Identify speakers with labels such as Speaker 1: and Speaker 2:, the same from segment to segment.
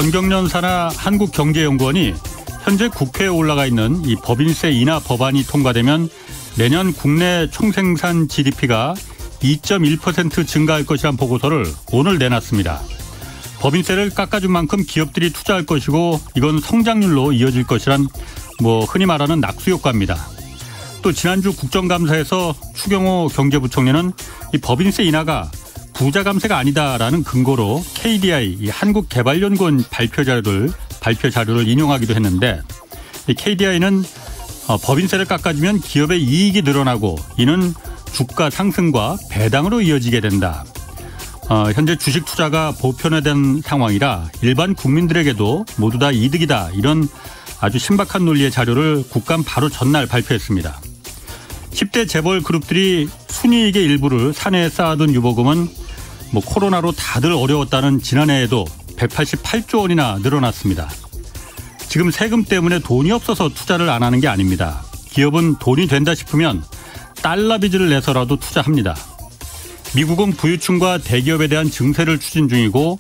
Speaker 1: 전경련 산하 한국경제연구원이 현재 국회에 올라가 있는 이 법인세 인하 법안이 통과되면 내년 국내 총생산 GDP가 2.1% 증가할 것이란 보고서를 오늘 내놨습니다. 법인세를 깎아준 만큼 기업들이 투자할 것이고 이건 성장률로 이어질 것이란 흔히 말하는 낙수 효과입니다. 또 지난주 국정감사에서 추경호 경제부총리는 이 법인세 인하가 부자 감세가 아니다라는 근거로 KDI 이 한국개발연구원 발표 자료를 인용하기도 했는데 이 KDI는 법인세를 깎아주면 기업의 이익이 늘어나고 이는 주가 상승과 배당으로 이어지게 된다. 현재 주식 투자가 보편화된 상황이라 일반 국민들에게도 모두 다 이득이다. 이런 아주 신박한 논리의 자료를 국감 바로 전날 발표했습니다. 10대 재벌 그룹들이 순이익의 일부를 사내에 쌓아둔 유보금은 코로나로 다들 어려웠다는 지난해에도 188조 원이나 늘어났습니다. 지금 세금 때문에 돈이 없어서 투자를 안 하는 게 아닙니다. 기업은 돈이 된다 싶으면 달러 빚을 내서라도 투자합니다. 미국은 부유층과 대기업에 대한 증세를 추진 중이고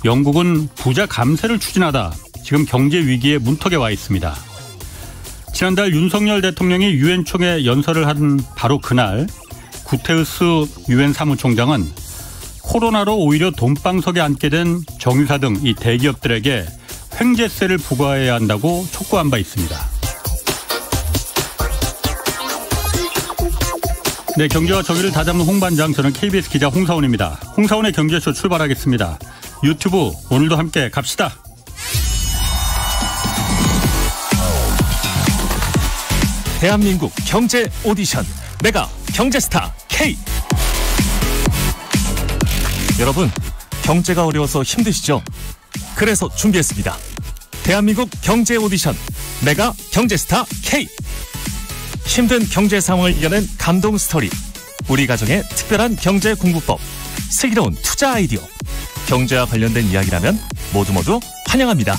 Speaker 1: 영국은 부자 감세를 추진하다 지금 경제 위기의 문턱에 와 있습니다. 지난달 윤석열 대통령이 유엔 총회 연설을 한 바로 그날 구테우스 유엔 사무총장은 코로나로 오히려 돈방석에 앉게 된 정유사 등 이 대기업들에게 횡재세를 부과해야 한다고 촉구한 바 있습니다. 네, 경제와 정의를 다잡는 홍반장, 저는 KBS 기자 홍사원입니다. 홍사원의 경제쇼 출발하겠습니다. 유튜브 오늘도 함께 갑시다.
Speaker 2: 대한민국 경제 오디션 메가 경제스타 K. 여러분, 경제가 어려워서 힘드시죠? 그래서 준비했습니다. 대한민국 경제 오디션 메가 경제스타 K. 힘든 경제 상황을 이겨낸 감동 스토리, 우리 가정의 특별한 경제 공부법, 슬기로운 투자 아이디어, 경제와 관련된 이야기라면 모두 환영합니다.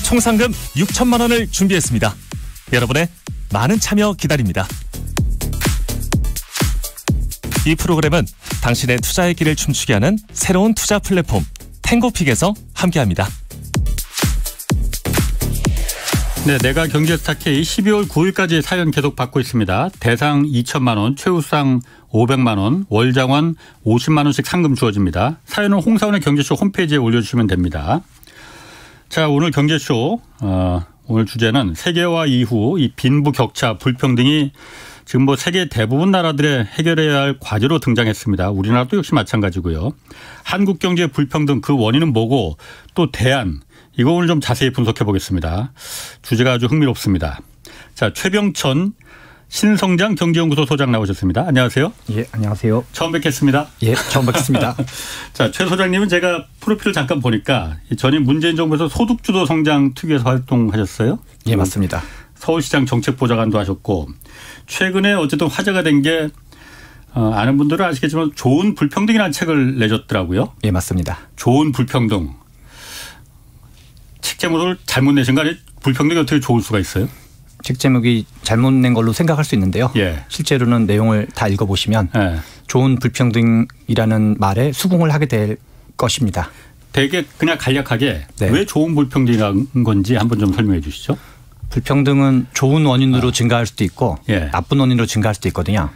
Speaker 2: 총 상금 6천만 원을 준비했습니다. 여러분의 많은 참여 기다립니다. 이 프로그램은 당신의 투자의 길을 춤추게 하는 새로운 투자 플랫폼 탱고픽에서 함께합니다.
Speaker 1: 네, 내가 경제스타 K 12월 9일까지 사연 계속 받고 있습니다. 대상 2천만 원, 최우상 500만 원, 월장원 50만 원씩 상금 주어집니다. 사연은 홍사원의 경제쇼 홈페이지에 올려주시면 됩니다. 자, 오늘 경제쇼 오늘 주제는 세계화 이후 이 빈부격차, 불평등이 지금 세계 대부분 나라들의 해결해야 할 과제로 등장했습니다. 우리나라도 역시 마찬가지고요. 한국 경제의 불평등, 그 원인은 뭐고 또 대안, 이거 오늘 좀 자세히 분석해 보겠습니다. 주제가 아주 흥미롭습니다. 자, 최병천 신성장 경제연구소 소장 나오셨습니다. 안녕하세요.
Speaker 3: 예, 안녕하세요.
Speaker 1: 처음 뵙겠습니다.
Speaker 3: 예, 처음 뵙겠습니다.
Speaker 1: 자, 최 소장님은 제가 프로필을 잠깐 보니까 전임 문재인 정부에서 소득주도 성장 특위에서 활동하셨어요?
Speaker 3: 예, 맞습니다.
Speaker 1: 서울시장 정책보좌관도 하셨고 최근에 어쨌든 화제가 된 게 아는 분들은 아시겠지만 좋은 불평등이라는 책을 내줬더라고요.
Speaker 3: 예, 맞습니다.
Speaker 1: 좋은 불평등. 책 제목을 잘못 내신 거 아니에요? 불평등이 어떻게 좋을 수가 있어요?
Speaker 3: 책 제목이 잘못 낸 걸로 생각할 수 있는데요.
Speaker 1: 예.
Speaker 3: 실제로는 내용을 다 읽어보시면
Speaker 1: 예.
Speaker 3: 좋은 불평등이라는 말에 수긍을 하게 될 것입니다.
Speaker 1: 되게 그냥 간략하게
Speaker 3: 네.
Speaker 1: 왜 좋은 불평등이라는 건지 한번 좀 설명해 주시죠.
Speaker 3: 불평등은 좋은 원인으로 증가할 수도 있고
Speaker 1: 예.
Speaker 3: 나쁜 원인으로 증가할 수도 있거든요.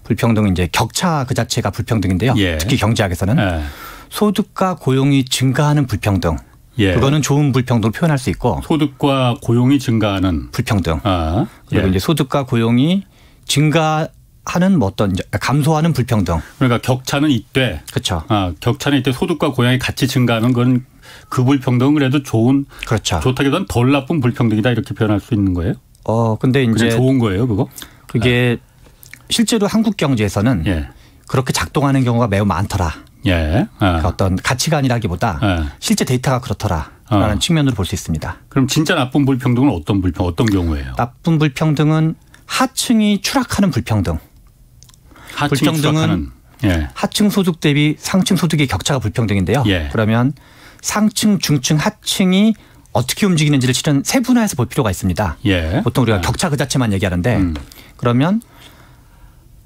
Speaker 3: 불평등은 이제 격차 그 자체가 불평등인데요.
Speaker 1: 예.
Speaker 3: 특히 경제학에서는
Speaker 1: 예.
Speaker 3: 소득과 고용이 증가하는 불평등.
Speaker 1: 예.
Speaker 3: 그거는 좋은 불평등으로 표현할 수 있고
Speaker 1: 소득과 고용이 증가하는
Speaker 3: 불평등.
Speaker 1: 예.
Speaker 3: 그리고 이제 소득과 고용이 증가하는 어떤 감소하는 불평등.
Speaker 1: 그러니까 격차는 이때.
Speaker 3: 그렇죠.
Speaker 1: 격차는 이때 소득과 고용이 같이 증가하는 건 그 불평등은 그래도 좋은.
Speaker 3: 그렇죠.
Speaker 1: 좋다기보다는 덜 나쁜 불평등이다 이렇게 표현할 수 있는 거예요?
Speaker 3: 근데 이제
Speaker 1: 그냥 좋은 거예요, 그거?
Speaker 3: 그게 실제로 한국 경제에서는
Speaker 1: 예.
Speaker 3: 그렇게 작동하는 경우가 매우 많더라.
Speaker 1: 예.
Speaker 3: 그러니까 어떤 가치관이라기보다 실제 데이터가 그렇더라라는 측면으로 볼 수 있습니다.
Speaker 1: 그럼 진짜 나쁜 불평등은 어떤 경우예요?
Speaker 3: 나쁜 불평등은 하층이 추락하는 불평등.
Speaker 1: 하층이 추락하는. 예.
Speaker 3: 하층 소득 대비 상층 소득의 격차가 불평등인데요.
Speaker 1: 예.
Speaker 3: 그러면 상층, 중층, 하층이 어떻게 움직이는지를 실은 세분화해서 볼 필요가 있습니다.
Speaker 1: 예.
Speaker 3: 보통 우리가 격차 그 자체만 얘기하는데 그러면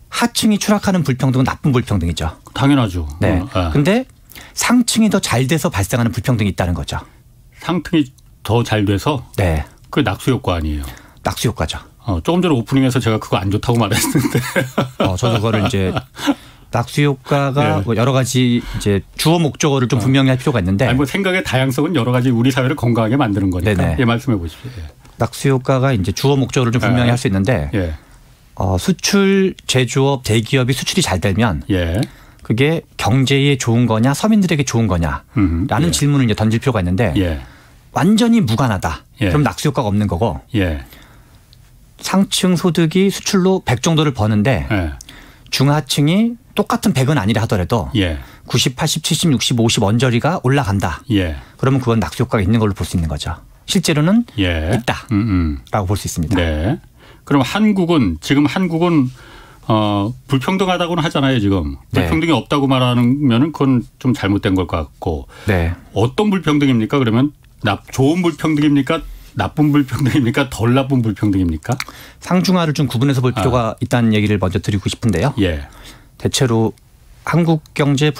Speaker 3: 하층이 추락하는 불평등은 나쁜 불평등이죠.
Speaker 1: 당연하죠.
Speaker 3: 네. 근데 상층이 더 잘 돼서 발생하는 불평등이 있다는 거죠.
Speaker 1: 상층이 더 잘 돼서
Speaker 3: 네.
Speaker 1: 그 낙수 효과 아니에요.
Speaker 3: 낙수 효과죠.
Speaker 1: 조금 전에 오프닝에서 제가 그거 안 좋다고 말했는데.
Speaker 3: 저도 그거를 이제 낙수 효과가
Speaker 1: 네.
Speaker 3: 뭐 여러 가지 이제 주어 목적어를 좀 분명히 할 필요가 있는데.
Speaker 1: 아니 뭐 생각의 다양성은 여러 가지 우리 사회를 건강하게 만드는 거니까.
Speaker 3: 네네.
Speaker 1: 예, 말씀해 보십시오. 예.
Speaker 3: 낙수 효과가 이제 주어 목적어를 좀 분명히 할 수 있는데
Speaker 1: 예.
Speaker 3: 수출 제조업 대기업이 수출이 잘 되면
Speaker 1: 예.
Speaker 3: 그게 경제에 좋은 거냐 서민들에게 좋은 거냐라는
Speaker 1: 예.
Speaker 3: 질문을 이제 던질 필요가 있는데
Speaker 1: 예.
Speaker 3: 완전히 무관하다.
Speaker 1: 예.
Speaker 3: 그럼 낙수 효과가 없는 거고
Speaker 1: 예.
Speaker 3: 상층 소득이 수출로 100 정도를 버는데
Speaker 1: 예.
Speaker 3: 중하층이 똑같은 100은 아니라 하더라도
Speaker 1: 예.
Speaker 3: 90, 80, 70, 60, 50 언저리가 올라간다.
Speaker 1: 예.
Speaker 3: 그러면 그건 낙수 효과가 있는 걸로 볼 수 있는 거죠. 실제로는
Speaker 1: 예.
Speaker 3: 있다라고 볼 수 있습니다.
Speaker 1: 네. 그럼 지금 한국은 불평등하다고는 하잖아요, 지금.
Speaker 3: 네.
Speaker 1: 불평등이 없다고 말하면은 그건 좀 잘못된 걸 것 같고.
Speaker 3: 네.
Speaker 1: 어떤 불평등입니까? 그러면 좋은 불평등입니까? 나쁜 불평등입니까? 덜 나쁜 불평등입니까?
Speaker 3: 상중하를 좀 구분해서 볼 필요가 있다는 얘기를 먼저 드리고 싶은데요.
Speaker 1: 예.
Speaker 3: 대체로 한국 경제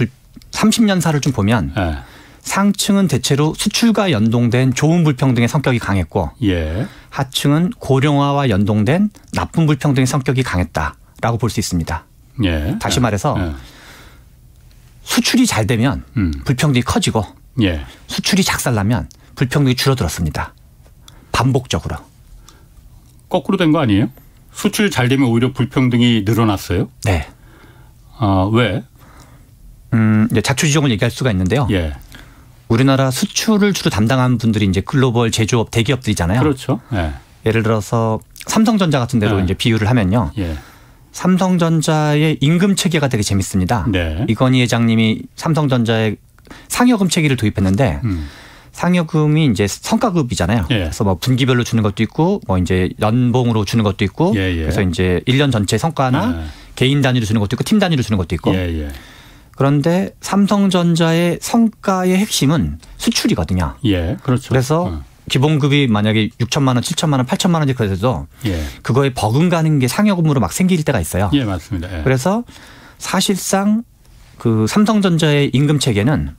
Speaker 3: 30년사를 좀 보면
Speaker 1: 예.
Speaker 3: 상층은 대체로 수출과 연동된 좋은 불평등의 성격이 강했고
Speaker 1: 예.
Speaker 3: 하층은 고령화와 연동된 나쁜 불평등의 성격이 강했다라고 볼 수 있습니다.
Speaker 1: 예.
Speaker 3: 다시 말해서
Speaker 1: 예.
Speaker 3: 수출이 잘 되면 불평등이 커지고
Speaker 1: 예.
Speaker 3: 수출이 작살나면 불평등이 줄어들었습니다. 반복적으로.
Speaker 1: 거꾸로 된 거 아니에요? 수출 잘 되면 오히려 불평등이 늘어났어요?
Speaker 3: 네.
Speaker 1: 왜?
Speaker 3: 이제 자초지종을 얘기할 수가 있는데요.
Speaker 1: 예.
Speaker 3: 우리나라 수출을 주로 담당하는 분들이 이제 글로벌 제조업 대기업들이잖아요.
Speaker 1: 그렇죠. 예.
Speaker 3: 예를 들어서 삼성전자 같은 데로
Speaker 1: 네.
Speaker 3: 이제 비유를 하면요.
Speaker 1: 예.
Speaker 3: 삼성전자의 임금 체계가 되게 재밌습니다.
Speaker 1: 네.
Speaker 3: 이건희 회장님이 삼성전자에 상여금 체계를 도입했는데 상여금이 이제 성과급이잖아요.
Speaker 1: 예.
Speaker 3: 그래서 뭐 분기별로 주는 것도 있고 뭐 이제 연봉으로 주는 것도 있고
Speaker 1: 예, 예.
Speaker 3: 그래서 이제 1년 전체 성과나 개인 단위로 주는 것도 있고 팀 단위로 주는 것도 있고
Speaker 1: 예, 예.
Speaker 3: 그런데 삼성전자의 성과의 핵심은 수출이거든요.
Speaker 1: 예. 그렇죠.
Speaker 3: 그래서 기본급이 만약에 6천만 원, 7천만 원, 8천만 원이 그래도
Speaker 1: 예.
Speaker 3: 그거에 버금가는 게 상여금으로 막 생길 때가 있어요.
Speaker 1: 예, 맞습니다. 예.
Speaker 3: 그래서 사실상 그 삼성전자의 임금 체계는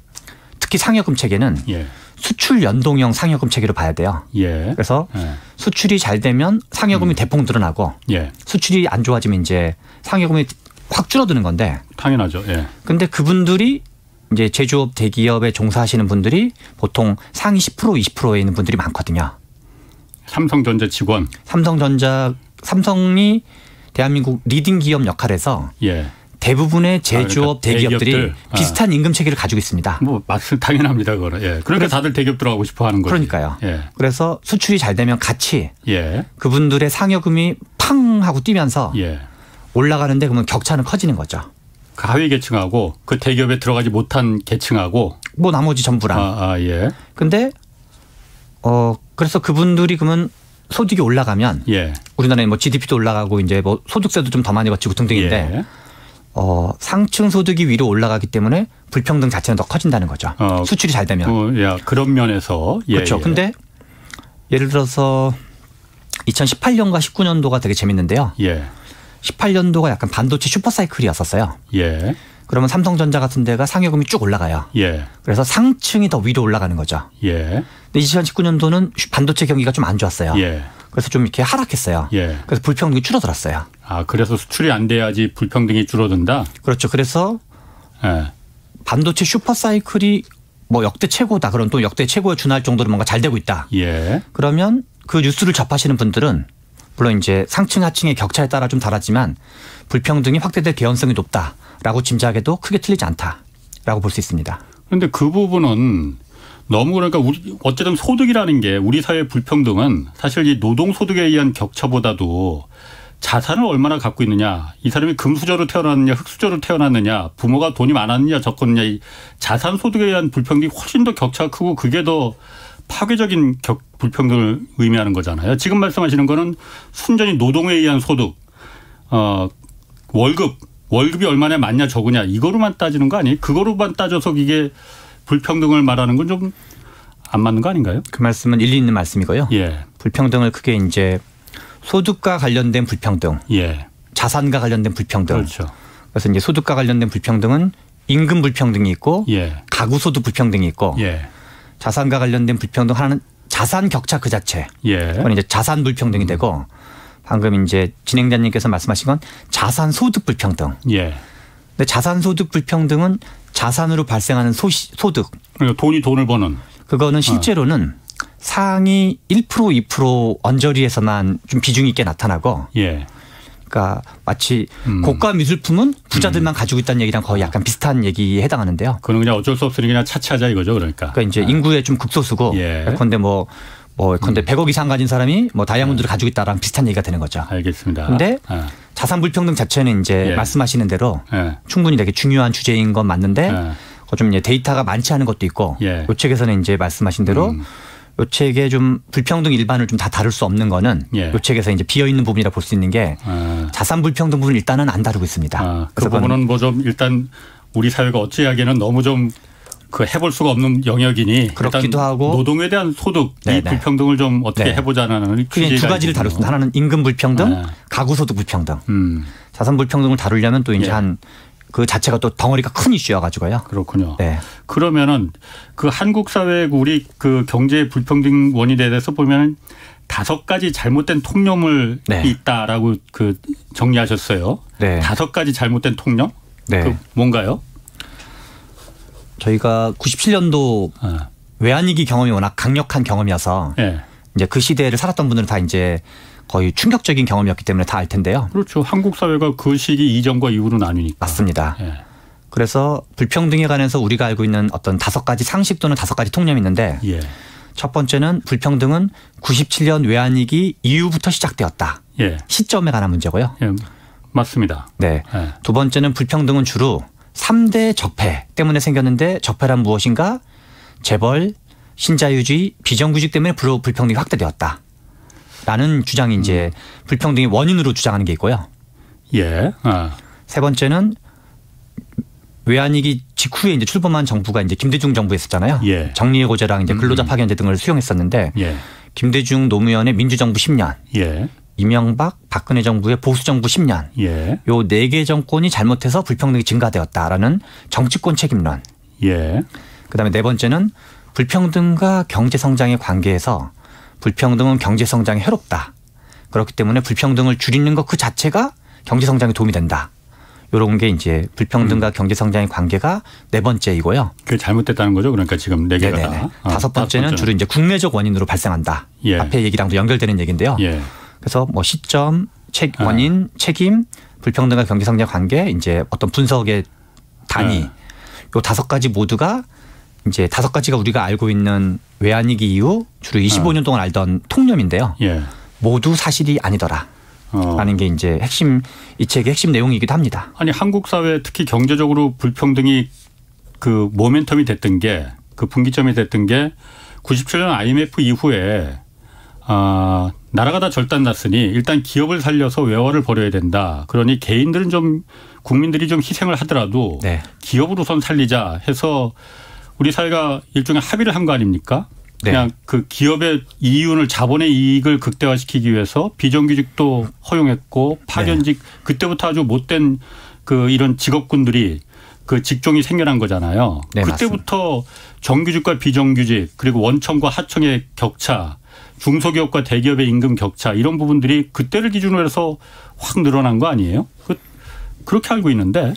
Speaker 3: 특히 상여금 체계는
Speaker 1: 예.
Speaker 3: 수출 연동형 상여금 체계로 봐야 돼요.
Speaker 1: 예.
Speaker 3: 그래서
Speaker 1: 예.
Speaker 3: 수출이 잘 되면 상여금이 대폭 늘어나고
Speaker 1: 예.
Speaker 3: 수출이 안 좋아지면 이제 상여금이 확 줄어드는 건데.
Speaker 1: 당연하죠. 예.
Speaker 3: 근데 그분들이 이제 제조업 대기업에 종사하시는 분들이 보통 상위 10% 20%에 있는 분들이 많거든요.
Speaker 1: 삼성전자 직원.
Speaker 3: 삼성이 대한민국 리딩 기업 역할에서
Speaker 1: 예.
Speaker 3: 대부분의 제조업
Speaker 1: 그러니까
Speaker 3: 대기업들이
Speaker 1: 대기업들.
Speaker 3: 비슷한 임금 체계를 가지고 있습니다.
Speaker 1: 뭐 당연합니다. 그거는. 예. 그러니까 다들 대기업 들어가고 싶어 하는 거죠.
Speaker 3: 그러니까요.
Speaker 1: 예.
Speaker 3: 그래서 수출이 잘 되면 같이
Speaker 1: 예.
Speaker 3: 그분들의 상여금이 팡 하고 뛰면서
Speaker 1: 예.
Speaker 3: 올라가는데 그러면 격차는 커지는 거죠.
Speaker 1: 그 하위 계층하고 그 대기업에 들어가지 못한 계층하고
Speaker 3: 뭐 나머지 전부랑.
Speaker 1: 예.
Speaker 3: 근데 그래서 그분들이 그러면 소득이 올라가면
Speaker 1: 예.
Speaker 3: 우리나라에 뭐 GDP도 올라가고 이제 뭐 소득세도 좀 더 많이 거치고 등등인데
Speaker 1: 예.
Speaker 3: 상층 소득이 위로 올라가기 때문에 불평등 자체는 더 커진다는 거죠. 수출이 잘 되면.
Speaker 1: 야, 그런 면에서. 예,
Speaker 3: 그렇죠.
Speaker 1: 예.
Speaker 3: 근데 예를 들어서 2018년과 19년도가 되게 재밌는데요.
Speaker 1: 예.
Speaker 3: 18년도가 약간 반도체 슈퍼사이클이었었어요.
Speaker 1: 예.
Speaker 3: 그러면 삼성전자 같은 데가 상여금이 쭉 올라가요.
Speaker 1: 예.
Speaker 3: 그래서 상층이 더 위로 올라가는 거죠.
Speaker 1: 예.
Speaker 3: 근데 2019년도는 반도체 경기가 좀 안 좋았어요.
Speaker 1: 예.
Speaker 3: 그래서 좀 이렇게 하락했어요.
Speaker 1: 예.
Speaker 3: 그래서 불평등이 줄어들었어요.
Speaker 1: 그래서 수출이 안 돼야지 불평등이 줄어든다?
Speaker 3: 그렇죠. 그래서
Speaker 1: 예.
Speaker 3: 반도체 슈퍼사이클이 뭐 역대 최고다. 그럼 또 역대 최고에 준할 정도로 뭔가 잘 되고 있다.
Speaker 1: 예.
Speaker 3: 그러면 그 뉴스를 접하시는 분들은 물론 이제 상층 하층의 격차에 따라 좀 다르지만 불평등이 확대될 개연성이 높다라고 짐작해도 크게 틀리지 않다라고 볼 수 있습니다.
Speaker 1: 그런데 그 부분은 너무 그러니까 어쨌든 소득이라는 게 우리 사회의 불평등은 사실 이 노동 소득에 의한 격차보다도 자산을 얼마나 갖고 있느냐, 이 사람이 금수저로 태어났느냐, 흙수저로 태어났느냐, 부모가 돈이 많았느냐, 적었느냐, 이 자산 소득에 의한 불평등이 훨씬 더 격차가 크고 그게 더 파괴적인 불평등을 의미하는 거잖아요. 지금 말씀하시는 거는 순전히 노동에 의한 소득, 월급이 얼마나 많냐 적으냐 이거로만 따지는 거 아니에요? 그거로만 따져서 이게 불평등을 말하는 건 좀 안 맞는 거 아닌가요?
Speaker 3: 그 말씀은 일리 있는 말씀이고요.
Speaker 1: 예.
Speaker 3: 불평등을 크게 이제 소득과 관련된 불평등,
Speaker 1: 예.
Speaker 3: 자산과 관련된 불평등.
Speaker 1: 그렇죠.
Speaker 3: 그래서 이제 소득과 관련된 불평등은 임금 불평등이 있고
Speaker 1: 예.
Speaker 3: 가구 소득 불평등이 있고
Speaker 1: 예.
Speaker 3: 자산과 관련된 불평등 하나는 자산 격차 그 자체.
Speaker 1: 예.
Speaker 3: 그건 이제 자산 불평등이 되고 방금 이제 진행자님께서 말씀하신 건 자산 소득 불평등.
Speaker 1: 예.
Speaker 3: 근데 자산 소득 불평등은 자산으로 발생하는 소득.
Speaker 1: 그러니까 돈을 버는.
Speaker 3: 그거는 실제로는 상위 1% 2% 언저리에서만 좀 비중이 있게 나타나고.
Speaker 1: 예.
Speaker 3: 그러니까 마치 고가 미술품은 부자들만 가지고 있다는 얘기랑 거의 약간 비슷한 얘기에 해당하는데요.
Speaker 1: 그건 그냥 어쩔 수 없으니 그냥 차치하자 이거죠, 그러니까.
Speaker 3: 그러니까 이제 인구의 좀 극소수고.
Speaker 1: 예.
Speaker 3: 예컨대 예컨대 100억 이상 가진 사람이 뭐 다이아몬드를 가지고 있다랑 비슷한 얘기가 되는 거죠.
Speaker 1: 알겠습니다.
Speaker 3: 그런데 자산 불평등 자체는 이제
Speaker 1: 예.
Speaker 3: 말씀하시는 대로
Speaker 1: 예.
Speaker 3: 충분히 되게 중요한 주제인 건 맞는데 좀 이제 데이터가 많지 않은 것도 있고
Speaker 1: 예.
Speaker 3: 이 책에서는 이제 말씀하신 대로 이 책에 좀 불평등 일반을 좀 다 다룰 수 없는 거는
Speaker 1: 예.
Speaker 3: 이 책에서 이제 비어 있는 부분이라 볼 수 있는 게 자산 불평등 부분 일단은 안 다루고 있습니다.
Speaker 1: 그 부분은 뭐 좀 일단 우리 사회가 어찌하기에는 너무 좀 해볼 수가 없는 영역이니
Speaker 3: 그렇기도 하고
Speaker 1: 노동에 대한 소득 이 불평등을 좀 어떻게 해보자는
Speaker 3: 그게 두 가지를 다룰 수 있습니다. 하나는 임금 불평등, 가구 소득 불평등. 자산 불평등을 다루려면 또 이제 그 자체가 또 덩어리가 큰 이슈여가지고요.
Speaker 1: 그렇군요.
Speaker 3: 네.
Speaker 1: 그러면은 그 한국 사회 우리 그 경제 불평등 원인에 대해서 보면 5가지 잘못된 통념을 있다라고 그 정리하셨어요.
Speaker 3: 네.
Speaker 1: 5가지 잘못된 통념?
Speaker 3: 네.
Speaker 1: 그 뭔가요?
Speaker 3: 저희가 97년도 외환위기 경험이 워낙 강력한 경험이어서 이제 그 시대를 살았던 분들은 다 이제 거의 충격적인 경험이었기 때문에 다 알 텐데요.
Speaker 1: 그렇죠. 한국 사회가 그 시기 이전과 이후로 나뉘니까.
Speaker 3: 맞습니다. 그래서 불평등에 관해서 우리가 알고 있는 어떤 5가지 상식 또는 5가지 통념이 있는데 첫 번째는 불평등은 97년 외환위기 이후부터 시작되었다. 시점에 관한 문제고요.
Speaker 1: 맞습니다.
Speaker 3: 네. 두 번째는 불평등은 주로 3대 적폐 때문에 생겼는데 적폐란 무엇인가? 재벌, 신자유주의, 비정규직 때문에 불평등이 확대되었다. 라는 주장이 이제 불평등의 원인으로 주장하는 게 있고요. 세 번째는 외환위기 직후에 이제 출범한 정부가 이제 김대중 정부였었잖아요. 정리해고제랑 이제 근로자 파견제 등을 수용했었는데 김대중 노무현의 민주정부 10년, 이명박 박근혜 정부의 보수정부 10년, 요 4개 정권이 잘못해서 불평등이 증가되었다라는 정치권 책임론. 그다음에 네 번째는 불평등과 경제성장의 관계에서 불평등은 경제성장에 해롭다. 그렇기 때문에 불평등을 줄이는 것 그 자체가 경제성장에 도움이 된다. 이런 게 이제 불평등과 경제성장의 관계가 네 번째이고요.
Speaker 1: 그게 잘못됐다는 거죠. 그러니까 지금 4개가 다.
Speaker 3: 다섯 번째는 주로 이제 국내적 원인으로 발생한다. 앞에 얘기랑도 연결되는 얘기인데요. 그래서 뭐 시점, 원인, 책임, 불평등과 경제성장 관계, 이제 어떤 분석의 단위, 요 5가지 모두가 이제 5가지가 우리가 알고 있는 외환위기 이후 주로 25년 동안 알던 통념인데요. 모두 사실이 아니더라. 라는 게 이제 이 책의 핵심 내용이기도 합니다.
Speaker 1: 아니 한국 사회 특히 경제적으로 불평등이 그 모멘텀이 됐던 게 그 분기점이 됐던 게 97년 IMF 이후에 나라가 다 절단났으니 일단 기업을 살려서 외화를 벌여야 된다. 그러니 개인들은 좀 국민들이 좀 희생을 하더라도 기업을 우선 살리자 해서 우리 사회가 일종의 합의를 한 거 아닙니까? 그냥 그 기업의 이윤을 자본의 이익을 극대화시키기 위해서 비정규직도 허용했고 파견직 그때부터 아주 못된 그 이런 직업군들이 그 직종이 생겨난 거잖아요. 그때부터 정규직과 비정규직 그리고 원청과 하청의 격차 중소기업과 대기업의 임금 격차 이런 부분들이 그때를 기준으로 해서 확 늘어난 거 아니에요? 그렇게 알고 있는데.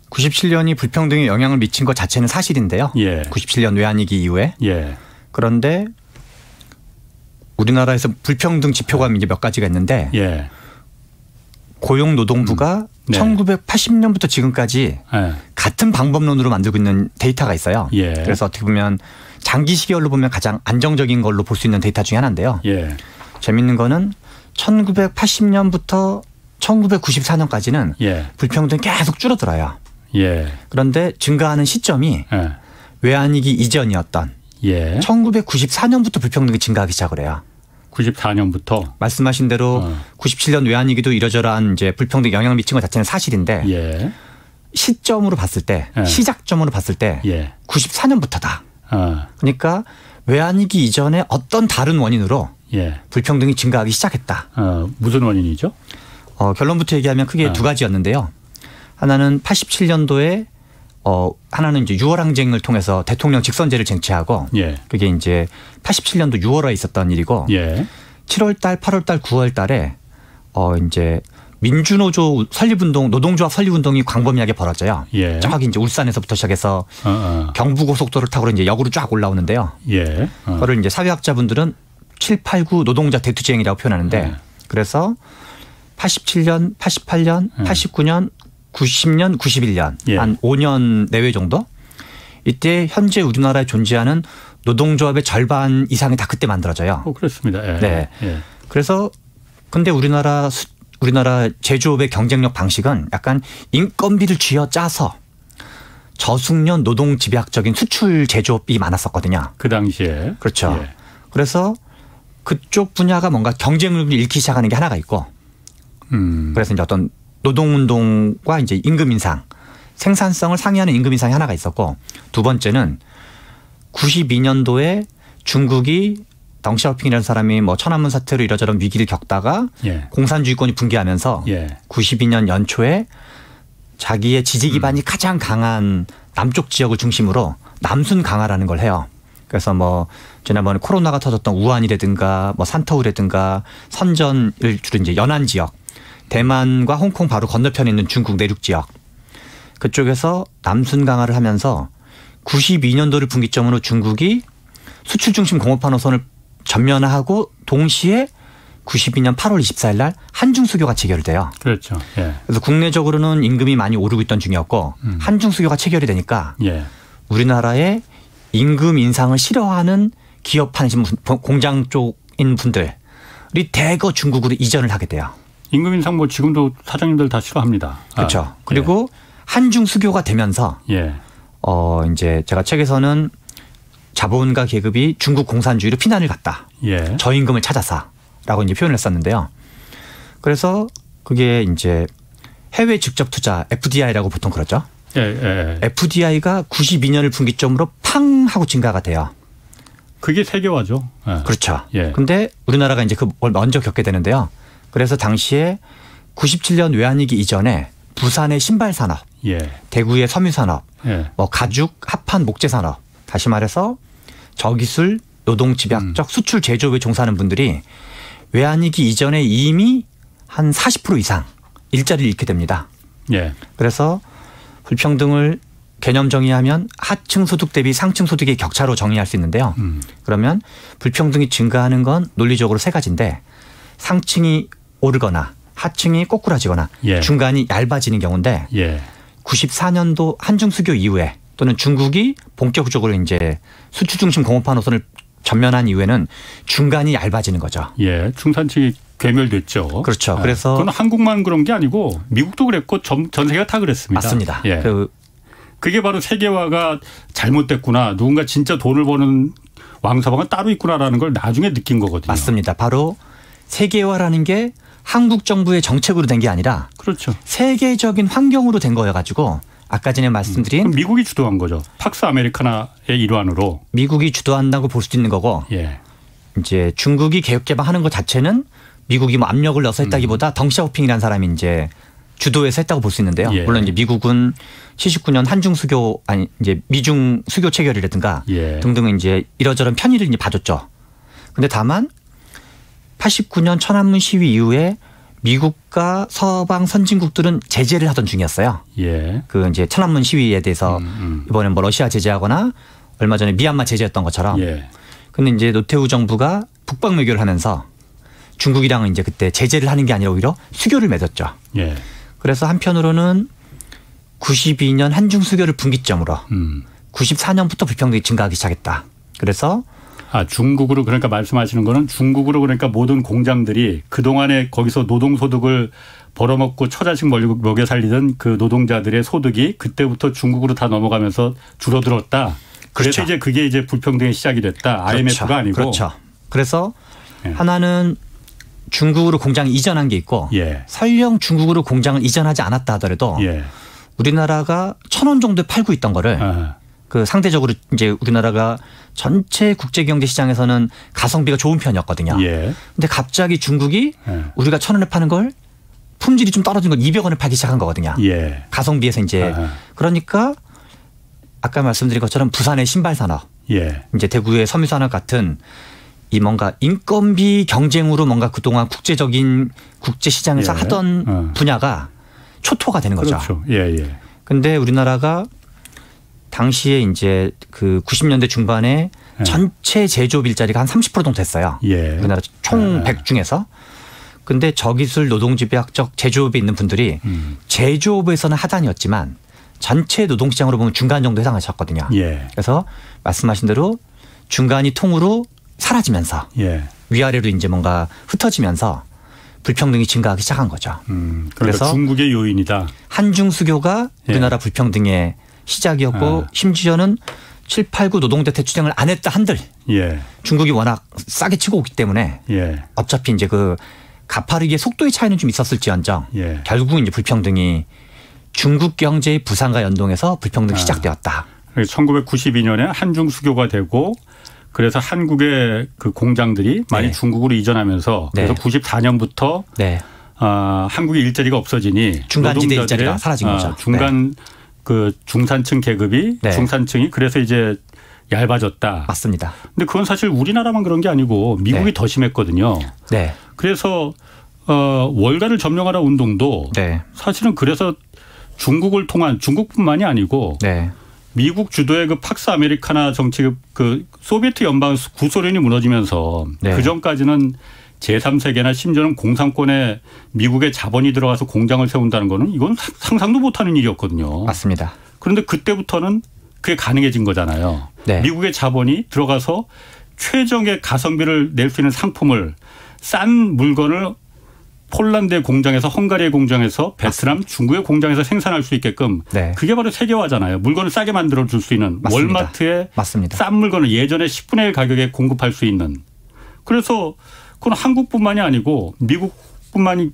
Speaker 3: 97년이 불평등에 영향을 미친 것 자체는 사실인데요. 97년 외환위기 이후에. 그런데 우리나라에서 불평등 지표가 이제 몇 가지가 있는데 고용노동부가 1980년부터 지금까지 같은 방법론으로 만들고 있는 데이터가 있어요. 그래서 어떻게 보면 장기 시계열로 보면 가장 안정적인 걸로 볼 수 있는 데이터 중에 하나인데요. 재밌는 거는 1980년부터 1994년까지는 불평등이 계속 줄어들어요. 그런데 증가하는 시점이 외환위기 이전이었던 1994년부터 불평등이 증가하기 시작을 해요.
Speaker 1: 94년부터
Speaker 3: 말씀하신 대로 97년 외환위기도 이러저러한 이제 불평등 영향을 미친 것 자체는 사실인데 시점으로 봤을 때 시작점으로 봤을 때 94년부터다. 그러니까 외환위기 이전에 어떤 다른 원인으로 불평등이 증가하기 시작했다.
Speaker 1: 무슨 원인이죠?
Speaker 3: 결론부터 얘기하면 크게 두 가지였는데요. 하나는 87년도에 하나는 이제 6월 항쟁을 통해서 대통령 직선제를 쟁취하고 예. 그게 이제 87년도 6월에 있었던 일이고 예. 7월달, 8월달, 9월달에 이제 민주노조 설립운동, 노동조합 설립운동이 광범위하게 벌어져요. 예. 저기 이제 울산에서부터 시작해서 경부고속도로를 타고 이제 역으로 쫙 올라오는데요. 예. 그거를 이제 사회학자분들은 7, 8, 9 노동자 대투쟁이라고 표현하는데 그래서 87년, 88년, 89년, 90년, 91년 예. 한 5년 내외 정도 이때 현재 우리나라에 존재하는 노동조합의 절반 이상이 다 그때 만들어져요.
Speaker 1: 그렇습니다. 예.
Speaker 3: 네. 예. 그래서 근데 우리나라 제조업의 경쟁력 방식은 약간 인건비를 쥐어짜서 저숙련 노동 집약적인 수출 제조업이 많았었거든요.
Speaker 1: 그 당시에.
Speaker 3: 그렇죠.
Speaker 1: 예.
Speaker 3: 그래서 그쪽 분야가 뭔가 경쟁력을 잃기 시작하는 게 하나가 있고 그래서 이제 어떤 노동운동과 이제 임금 인상, 생산성을 상회하는 임금 인상이 하나가 있었고 두 번째는 92년도에 중국이 덩샤오핑이라는 사람이 뭐 천안문 사태로 이러저런 위기를 겪다가 예. 공산주의권이 붕괴하면서 예. 92년 연초에 자기의 지지 기반이 가장 강한 남쪽 지역을 중심으로 남순 강화라는 걸 해요. 그래서 뭐 지난번에 코로나가 터졌던 우한이라든가 뭐 산터우라든가 선전을 주로 이제 연안 지역, 대만과 홍콩 바로 건너편에 있는 중국 내륙 지역 그쪽에서 남순 강화를 하면서 92년도를 분기점으로 중국이 수출 중심 공업화 노선을 전면화하고 동시에 92년 8월 24일 날 한중 수교가 체결이 돼요.
Speaker 1: 그렇죠. 예.
Speaker 3: 그래서 국내적으로는 임금이 많이 오르고 있던 중이었고 한중 수교가 체결이 되니까 예. 우리나라의 임금 인상을 싫어하는 기업 하시는 공장 쪽인 분들이 대거 중국으로 이전을 하게 돼요.
Speaker 1: 임금 인상 뭐 지금도 사장님들 다 싫어합니다.
Speaker 3: 그렇죠. 그리고 예. 한중 수교가 되면서 예. 이제 제가 책에서는 자본가 계급이 중국 공산주의로 피난을 갔다. 예. 저임금을 찾아서라고 이제 표현을 했었는데요. 그래서 그게 이제 해외 직접 투자 FDI라고 보통 그러죠. 예. FDI가 92년을 분기점으로 팡 하고 증가가 돼요.
Speaker 1: 그게 세계화죠.
Speaker 3: 예. 그렇죠. 그런데 우리나라가 이제 그걸 먼저 겪게 되는데요. 그래서 당시에 97년 외환위기 이전에 부산의 신발 산업, 예. 대구의 섬유 산업, 예. 뭐 가죽, 합판, 목재 산업, 다시 말해서 저기술, 노동 집약적 수출 제조업에 종사하는 분들이 외환위기 이전에 이미 한 40% 이상 일자리를 잃게 됩니다. 예. 그래서 불평등을 개념 정의하면 하층 소득 대비 상층 소득의 격차로 정의할 수 있는데요. 그러면 불평등이 증가하는 건 논리적으로 세 가지인데 상층이 오르거나 하층이 꼬꾸라지거나 예. 중간이 얇아지는 경우인데 예. 94년도 한중 수교 이후에 또는 중국이 본격적으로 이제 수출 중심 공업화 노선을 전면한 이후에는 중간이 얇아지는 거죠.
Speaker 1: 예, 중산층이 괴멸됐죠.
Speaker 3: 그렇죠.
Speaker 1: 예.
Speaker 3: 그래서
Speaker 1: 그건 한국만 그런 게 아니고 미국도 그랬고 전 세계가 다 그랬습니다.
Speaker 3: 맞습니다.
Speaker 1: 예. 그게 바로 세계화가 잘못됐구나. 누군가 진짜 돈을 버는 왕서방은 따로 있구나라는 걸 나중에 느낀 거거든요.
Speaker 3: 맞습니다. 바로 세계화라는 게 한국 정부의 정책으로 된 게 아니라
Speaker 1: 그렇죠.
Speaker 3: 세계적인 환경으로 된 거여가지고 아까 전에 말씀드린
Speaker 1: 그럼 미국이 주도한 거죠. 팍스 아메리카나의 일환으로.
Speaker 3: 미국이 주도한다고 볼 수도 있는 거고 예. 이제 중국이 개혁 개방하는 것 자체는 미국이 뭐 압력을 넣어서 했다기보다 덩샤오핑이라는 사람이 이제 주도해서 했다고 볼 수 있는데요. 예. 물론 이제 미국은 79년 한중 수교 아니 이제 미중 수교 체결이라든가 예. 등등 이제 이러저런 편의를 이제 봐줬죠. 근데 다만 89년 천안문 시위 이후에 미국과 서방 선진국들은 제재를 하던 중이었어요. 예. 그 이제 천안문 시위에 대해서 이번엔 뭐 러시아 제재하거나 얼마 전에 미얀마 제재했던 것처럼. 예. 근데 이제 노태우 정부가 북방 외교를 하면서 중국이랑은 이제 그때 제재를 하는 게 아니라 오히려 수교를 맺었죠. 예. 그래서 한편으로는 92년 한중 수교를 분기점으로 94년부터 불평등이 증가하기 시작했다. 그래서
Speaker 1: 중국으로 그러니까 말씀하시는 거는 중국으로 그러니까 모든 공장들이 그동안에 거기서 노동소득을 벌어먹고 처자식 먹여 살리던 그 노동자들의 소득이 그때부터 중국으로 다 넘어가면서 줄어들었다. 그래서 그렇죠. 이제 그게 이제 불평등의 시작이 됐다. IMF가
Speaker 3: 그렇죠.
Speaker 1: 아니고.
Speaker 3: 그렇죠. 그래서 예. 하나는 중국으로 공장을 이전한 게 있고 예. 설령 중국으로 공장을 이전하지 않았다 하더라도 예. 우리나라가 1,000원 정도에 팔고 있던 거를 그 상대적으로 이제 우리나라가 전체 국제경제 시장에서는 가성비가 좋은 편이었거든요. 예. 근데 갑자기 중국이 우리가 1,000원에 파는 걸 품질이 좀 떨어진 걸 200원에 팔기 시작한 거거든요. 예. 가성비에서 이제 그러니까 아까 말씀드린 것처럼 부산의 신발 산업,
Speaker 1: 예.
Speaker 3: 이제 대구의 섬유 산업 같은 이 뭔가 인건비 경쟁으로 뭔가 그동안 국제적인 국제 시장에서
Speaker 1: 예.
Speaker 3: 하던 분야가 초토화가 되는 거죠.
Speaker 1: 그렇죠. 예, 예.
Speaker 3: 근데 우리나라가 당시에 이제 그 90년대 중반에
Speaker 1: 예.
Speaker 3: 전체 제조업 일자리가 한 30% 정도 됐어요.
Speaker 1: 예.
Speaker 3: 우리나라 총 100 중에서. 근데 저기술 노동집약적 제조업에 있는 분들이 제조업에서는 하단이었지만 전체 노동시장으로 보면 중간 정도 해당하셨거든요.
Speaker 1: 예.
Speaker 3: 그래서 말씀하신 대로 중간이 통으로 사라지면서
Speaker 1: 예.
Speaker 3: 위아래로 이제 뭔가 흩어지면서 불평등이 증가하기 시작한 거죠.
Speaker 1: 그러니까
Speaker 3: 그래서
Speaker 1: 중국의 요인이다.
Speaker 3: 한중수교가 우리나라 불평등의 시작이었고 심지어는 7, 8, 9 노동대 대투쟁을 안 했다 한들
Speaker 1: 예.
Speaker 3: 중국이 워낙 싸게 치고 오기 때문에
Speaker 1: 예.
Speaker 3: 어차피 이제 그 가파르기의 속도의 차이는 좀 있었을지언정
Speaker 1: 예.
Speaker 3: 결국은 이제 불평등이 중국 경제의 부상과 연동해서 불평등이 시작되었다.
Speaker 1: 1992년에 한중 수교가 되고 그래서 한국의 그 공장들이 많이
Speaker 3: 네.
Speaker 1: 중국으로 이전하면서
Speaker 3: 네.
Speaker 1: 그래서 94년부터
Speaker 3: 네.
Speaker 1: 한국의 일자리가 없어지니
Speaker 3: 중간지대 일자리가 사라진 거죠.
Speaker 1: 중간 그 중산층 계급이
Speaker 3: 네.
Speaker 1: 중산층이 그래서 이제 얇아졌다.
Speaker 3: 맞습니다.
Speaker 1: 근데 그건 사실 우리나라만 그런 게 아니고 미국이
Speaker 3: 네.
Speaker 1: 더 심했거든요.
Speaker 3: 네.
Speaker 1: 그래서 월가를 점령하라 운동도
Speaker 3: 네.
Speaker 1: 사실은 그래서 중국을 통한 중국뿐만이 아니고
Speaker 3: 네.
Speaker 1: 미국 주도의 그 팍스 아메리카나 정치 그 소비에트 연방 구소련이 무너지면서
Speaker 3: 네.
Speaker 1: 그 전까지는 제3세계나 심지어는 공산권에 미국의 자본이 들어가서 공장을 세운다는 거는 이건 상상도 못하는 일이었거든요.
Speaker 3: 맞습니다.
Speaker 1: 그런데 그때부터는 그게 가능해진 거잖아요.
Speaker 3: 네.
Speaker 1: 미국의 자본이 들어가서 최적의 가성비를 낼 수 있는 상품을 싼 물건을 폴란드의 공장에서 헝가리의 공장에서 베트남, 중국의 공장에서 생산할 수 있게끔
Speaker 3: 네.
Speaker 1: 그게 바로 세계화잖아요. 물건을 싸게 만들어 줄 수 있는
Speaker 3: 맞습니다.
Speaker 1: 월마트에
Speaker 3: 맞습니다.
Speaker 1: 싼 물건을 예전에 10분의 1 가격에 공급할 수 있는. 그래서 그건 한국뿐만이 아니고 미국뿐만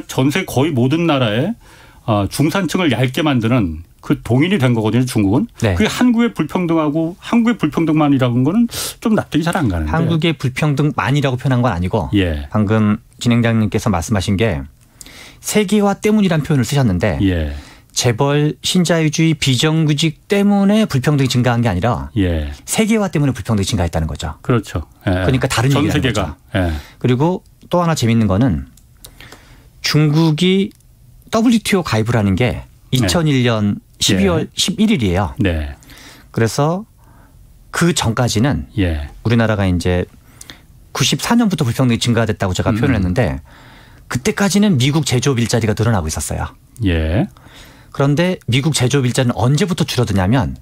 Speaker 1: 전세 거의 모든 나라의 중산층을 얇게 만드는 그 동인이 된 거거든요. 중국은.
Speaker 3: 네.
Speaker 1: 그게 한국의 불평등하고 한국의 불평등만이라는 거는 좀 납득이 잘 안 가는데.
Speaker 3: 한국의 불평등만이라고 표현한 건 아니고
Speaker 1: 예.
Speaker 3: 방금 진행자님께서 말씀하신 게 세계화 때문이라는 표현을 쓰셨는데
Speaker 1: 예.
Speaker 3: 재벌 신자유주의 비정규직 때문에 불평등이 증가한 게 아니라
Speaker 1: 예.
Speaker 3: 세계화 때문에 불평등이 증가했다는 거죠.
Speaker 1: 그렇죠. 예.
Speaker 3: 그러니까 다른
Speaker 1: 전
Speaker 3: 얘기라는
Speaker 1: 세계가.
Speaker 3: 거죠.
Speaker 1: 예.
Speaker 3: 그리고 또 하나 재밌는 거는 중국이 WTO 가입을 하는 게 2001년 12월 11일이에요.
Speaker 1: 네.
Speaker 3: 그래서 그 전까지는
Speaker 1: 예.
Speaker 3: 우리나라가 이제 94년부터 불평등이 증가됐다고 제가 표현을 했는데 그때까지는 미국 제조업 일자리가 늘어나고 있었어요.
Speaker 1: 예.
Speaker 3: 그런데 미국 제조업 일자리는 언제부터 줄어드냐면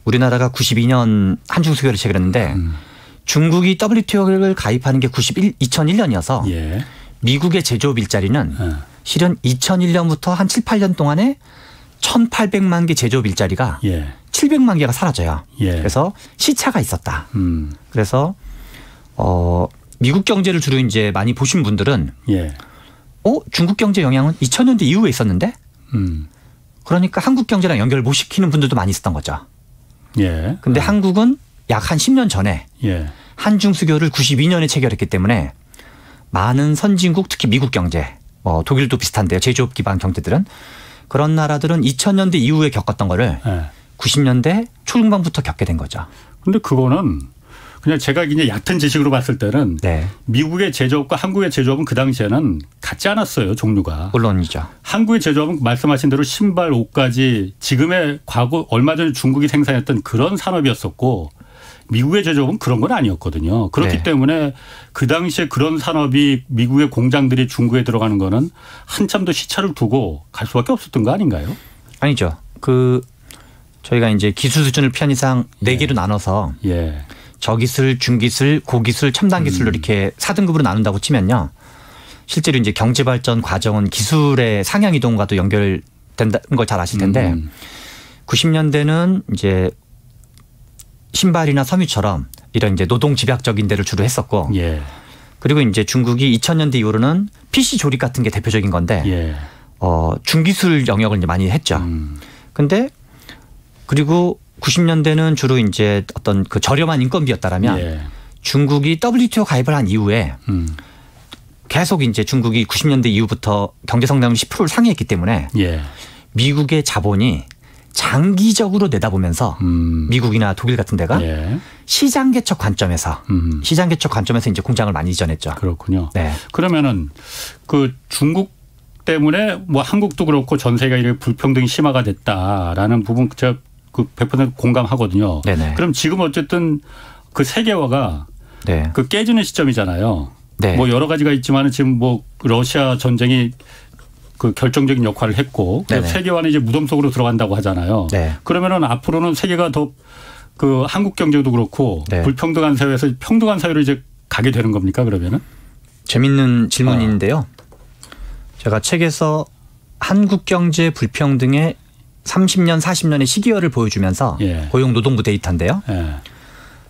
Speaker 3: 우리나라가 92년 한중수교를 체결했는데 중국이 WTO를 가입하는 게 2001년이어서
Speaker 1: 예.
Speaker 3: 미국의 제조업 일자리는 실은 2001년부터 한 7, 8년 동안에 1,800만 개 제조업 일자리가
Speaker 1: 예.
Speaker 3: 700만 개가 사라져요.
Speaker 1: 예.
Speaker 3: 그래서 시차가 있었다. 그래서 미국 경제를 주로 이제 많이 보신 분들은
Speaker 1: 예.
Speaker 3: 중국 경제 영향은 2000년대 이후에 있었는데 그러니까 한국 경제랑 연결을 못 시키는 분들도 많이 있었던 거죠.
Speaker 1: 예.
Speaker 3: 근데 한국은 약 한 10년 전에
Speaker 1: 예.
Speaker 3: 한중수교를 92년에 체결했기 때문에 많은 선진국 특히 미국 경제 독일도 비슷한데요. 제조업 기반 경제들은 그런 나라들은 2000년대 이후에 겪었던 거를 90년대 초중반부터 겪게 된 거죠.
Speaker 1: 그런데 그거는 그냥 제가 이제 얕은 지식으로 봤을 때는
Speaker 3: 네.
Speaker 1: 미국의 제조업과 한국의 제조업은 그 당시에는 같지 않았어요. 종류가.
Speaker 3: 물론이죠.
Speaker 1: 한국의 제조업은 말씀하신 대로 신발, 옷까지 지금의 과거 얼마 전에 중국이 생산했던 그런 산업이었었고 미국의 제조업은 그런 건 아니었거든요. 그렇기
Speaker 3: 네.
Speaker 1: 때문에 그 당시에 그런 산업이 미국의 공장들이 중국에 들어가는 거는 한참 더 시차를 두고 갈 수밖에 없었던 거 아닌가요?
Speaker 3: 아니죠. 저희가 이제 기술 수준을 편의상 4개로 나눠서 저기술, 중기술, 고기술, 첨단 기술로 이렇게 4등급으로 나눈다고 치면요. 실제로 이제 경제 발전 과정은 기술의 상향 이동과도 연결된다는 걸 잘 아실 텐데 90년대는 이제 신발이나 섬유처럼 이런 이제 노동 집약적인 데를 주로 했었고 그리고 이제 중국이 2000년대 이후로는 PC 조립 같은 게 대표적인 건데 중기술 영역을 이제 많이 했죠. 근데 그리고 90년대는 주로 이제 어떤 그 저렴한 인건비였다라면 중국이 WTO 가입을 한 이후에 계속 이제 중국이 90년대 이후부터 경제 성장률 10%를 상회했기 때문에 미국의 자본이 장기적으로 내다보면서 미국이나 독일 같은 데가
Speaker 1: 예.
Speaker 3: 시장 개척 관점에서 이제 공장을 많이 이전했죠.
Speaker 1: 그렇군요.
Speaker 3: 네.
Speaker 1: 그러면은 그 중국 때문에 뭐 한국도 그렇고 전 세계가 이렇게 불평등이 심화가 됐다라는 부분 제가 그 100% 공감하거든요.
Speaker 3: 네네.
Speaker 1: 그럼 지금 어쨌든 그 세계화가
Speaker 3: 네.
Speaker 1: 그 깨지는 시점이잖아요.
Speaker 3: 네.
Speaker 1: 뭐 여러 가지가 있지만 지금 뭐 러시아 전쟁이 그 결정적인 역할을 했고 세계화는 이제 무덤 속으로 들어간다고 하잖아요.
Speaker 3: 네.
Speaker 1: 그러면은 앞으로는 세계가 더 그 한국 경제도 그렇고
Speaker 3: 네.
Speaker 1: 불평등한 사회에서 평등한 사회로 이제 가게 되는 겁니까 그러면은?
Speaker 3: 재밌는 질문인데요. 제가 책에서 한국 경제 불평등의 30년, 40년의 시기열을 보여주면서
Speaker 1: 예.
Speaker 3: 고용노동부 데이터인데요.
Speaker 1: 예.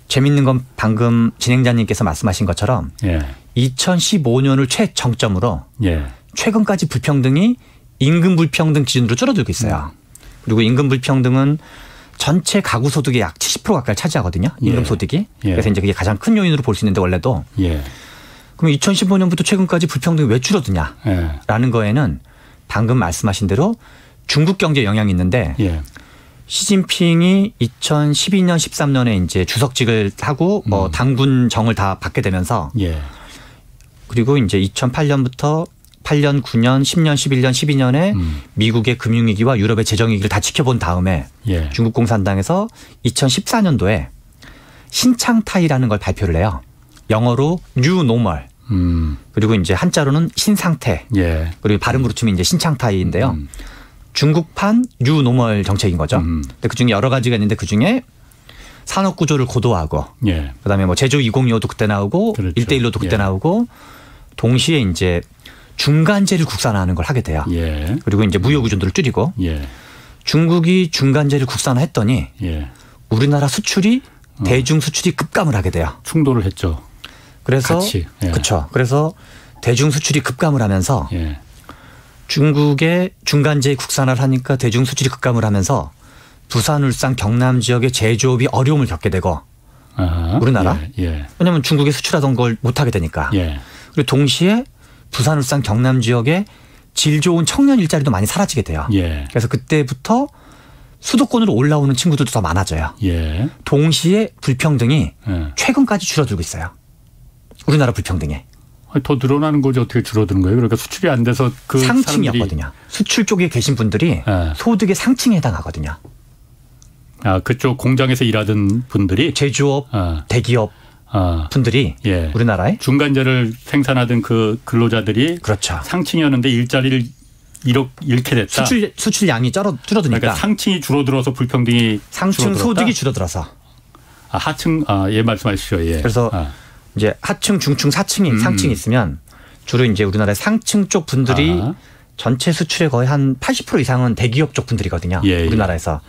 Speaker 3: 재밌는 건 방금 진행자님께서 말씀하신 것처럼
Speaker 1: 예.
Speaker 3: 2015년을 최정점으로
Speaker 1: 예.
Speaker 3: 최근까지 불평등이 임금 불평등 기준으로 줄어들고 있어요. 그리고 임금 불평등은 전체 가구 소득의 약 70% 가까이 차지하거든요. 임금 소득이. 그래서 이제 그게 가장 큰 요인으로 볼 수 있는데 원래도. 그럼 2015년부터 최근까지 불평등이 왜 줄어드냐라는 거에는 방금 말씀하신 대로 중국 경제 영향이 있는데 시진핑이 2012년, 13년에 이제 주석직을 하고 당군 정을 다 받게 되면서 그리고 이제 2008년부터 8년, 9년, 10년, 11년, 12년에 미국의 금융위기와 유럽의 재정위기를 다 지켜본 다음에 중국 공산당에서 2014년도에 신창타이라는 걸 발표를 해요. 영어로 New Normal. 그리고 이제 한자로는 신상태. 그리고 발음으로 치면 이제 신창타이인데요. 중국판 New Normal 정책인 거죠. 근데 그중에 여러 가지가 있는데 그중에 산업 구조를 고도화하고 그다음에 뭐 제조 2025도 그때 나오고
Speaker 1: 그렇죠.
Speaker 3: 1대1로도 그때 나오고 동시에 이제 중간재를 국산화하는 걸 하게 돼요. 그리고 이제 무역 의존도를 줄이고 중국이 중간재를 국산화했더니 우리나라 수출이 대중 수출이 급감을 하게 돼요.
Speaker 1: 충돌을 했죠.
Speaker 3: 그래서 그렇죠. 그래서 대중 수출이 급감을 하면서 중국의 중간재 국산화를 하니까 대중 수출이 급감을 하면서 부산, 울산, 경남 지역의 제조업이 어려움을 겪게 되고 우리나라 왜냐하면 중국에 수출하던 걸 못하게 되니까 그리고 동시에 부산, 울산, 경남 지역에 질 좋은 청년 일자리도 많이 사라지게 돼요. 그래서 그때부터 수도권으로 올라오는 친구들도 더 많아져요. 동시에 불평등이 최근까지 줄어들고 있어요. 우리나라 불평등이.
Speaker 1: 더 늘어나는 거지 어떻게 줄어드는 거예요? 그러니까 수출이 안 돼서 그
Speaker 3: 상층이었거든요. 수출 쪽에 계신 분들이 소득의 상층에 해당하거든요.
Speaker 1: 아, 그쪽 공장에서 일하던 분들이
Speaker 3: 제조업, 대기업 분들이 우리나라에
Speaker 1: 중간재를 생산하던 그 근로자들이
Speaker 3: 그렇죠.
Speaker 1: 상층이었는데 일자리를 잃게 됐다.
Speaker 3: 수출량이 줄어드니까.
Speaker 1: 그러니까 상층이 줄어들어서 불평등이
Speaker 3: 상층 줄어들었다? 소득이 줄어들어서.
Speaker 1: 하층 말씀하시죠.
Speaker 3: 그래서 이제 하층, 중층, 상층이 있으면 주로 이제 우리나라의 상층 쪽 분들이 전체 수출의 거의 한 80% 이상은 대기업 쪽 분들이거든요. 우리나라에서.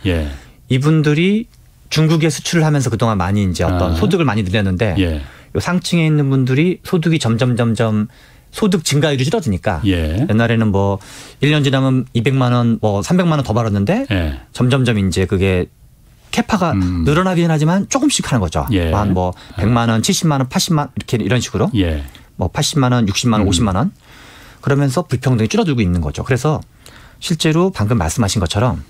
Speaker 3: 이분들이 중국에 수출을 하면서 그동안 많이 이제 어떤 소득을 많이 늘렸는데 요 상층에 있는 분들이 소득이 점점 소득 증가율이 줄어드니까 옛날에는 뭐 1년 지나면 200만 원, 뭐 300만 원 더 벌었는데 점점점 이제 그게 캐파가 늘어나긴 하지만 조금씩 하는 거죠. 한 뭐 100만 원, 70만 원, 80만 원 이렇게 이런 식으로 뭐 80만 원, 60만 원, 50만 원 그러면서 불평등이 줄어들고 있는 거죠. 그래서 실제로 방금 말씀하신 것처럼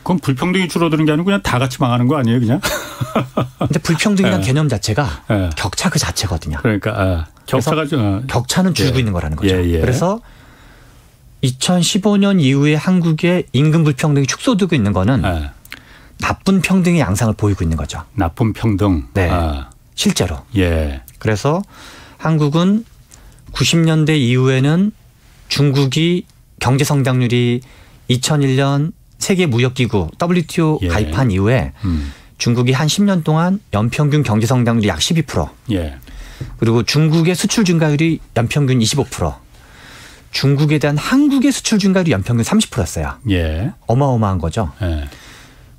Speaker 1: 그럼 불평등이 줄어드는 게 아니고 그냥 다 같이 망하는 거 아니에요, 그냥?
Speaker 3: 근데 불평등이라는 개념 자체가 격차 그 자체거든요.
Speaker 1: 그러니까
Speaker 3: 격차는 줄고 있는 거라는 거죠. 그래서 2015년 이후에 한국의 임금 불평등이 축소되고 있는 거는 나쁜 평등의 양상을 보이고 있는 거죠.
Speaker 1: 나쁜 평등.
Speaker 3: 네, 실제로. 그래서 한국은 90년대 이후에는 중국이 경제 성장률이 2001년 세계무역기구 WTO 가입한 이후에 중국이 한 10년 동안 연평균 경제 성장률이 약 12%. 그리고 중국의 수출 증가율이 연평균 25%. 중국에 대한 한국의 수출 증가율이 연평균 30%였어요. 어마어마한 거죠.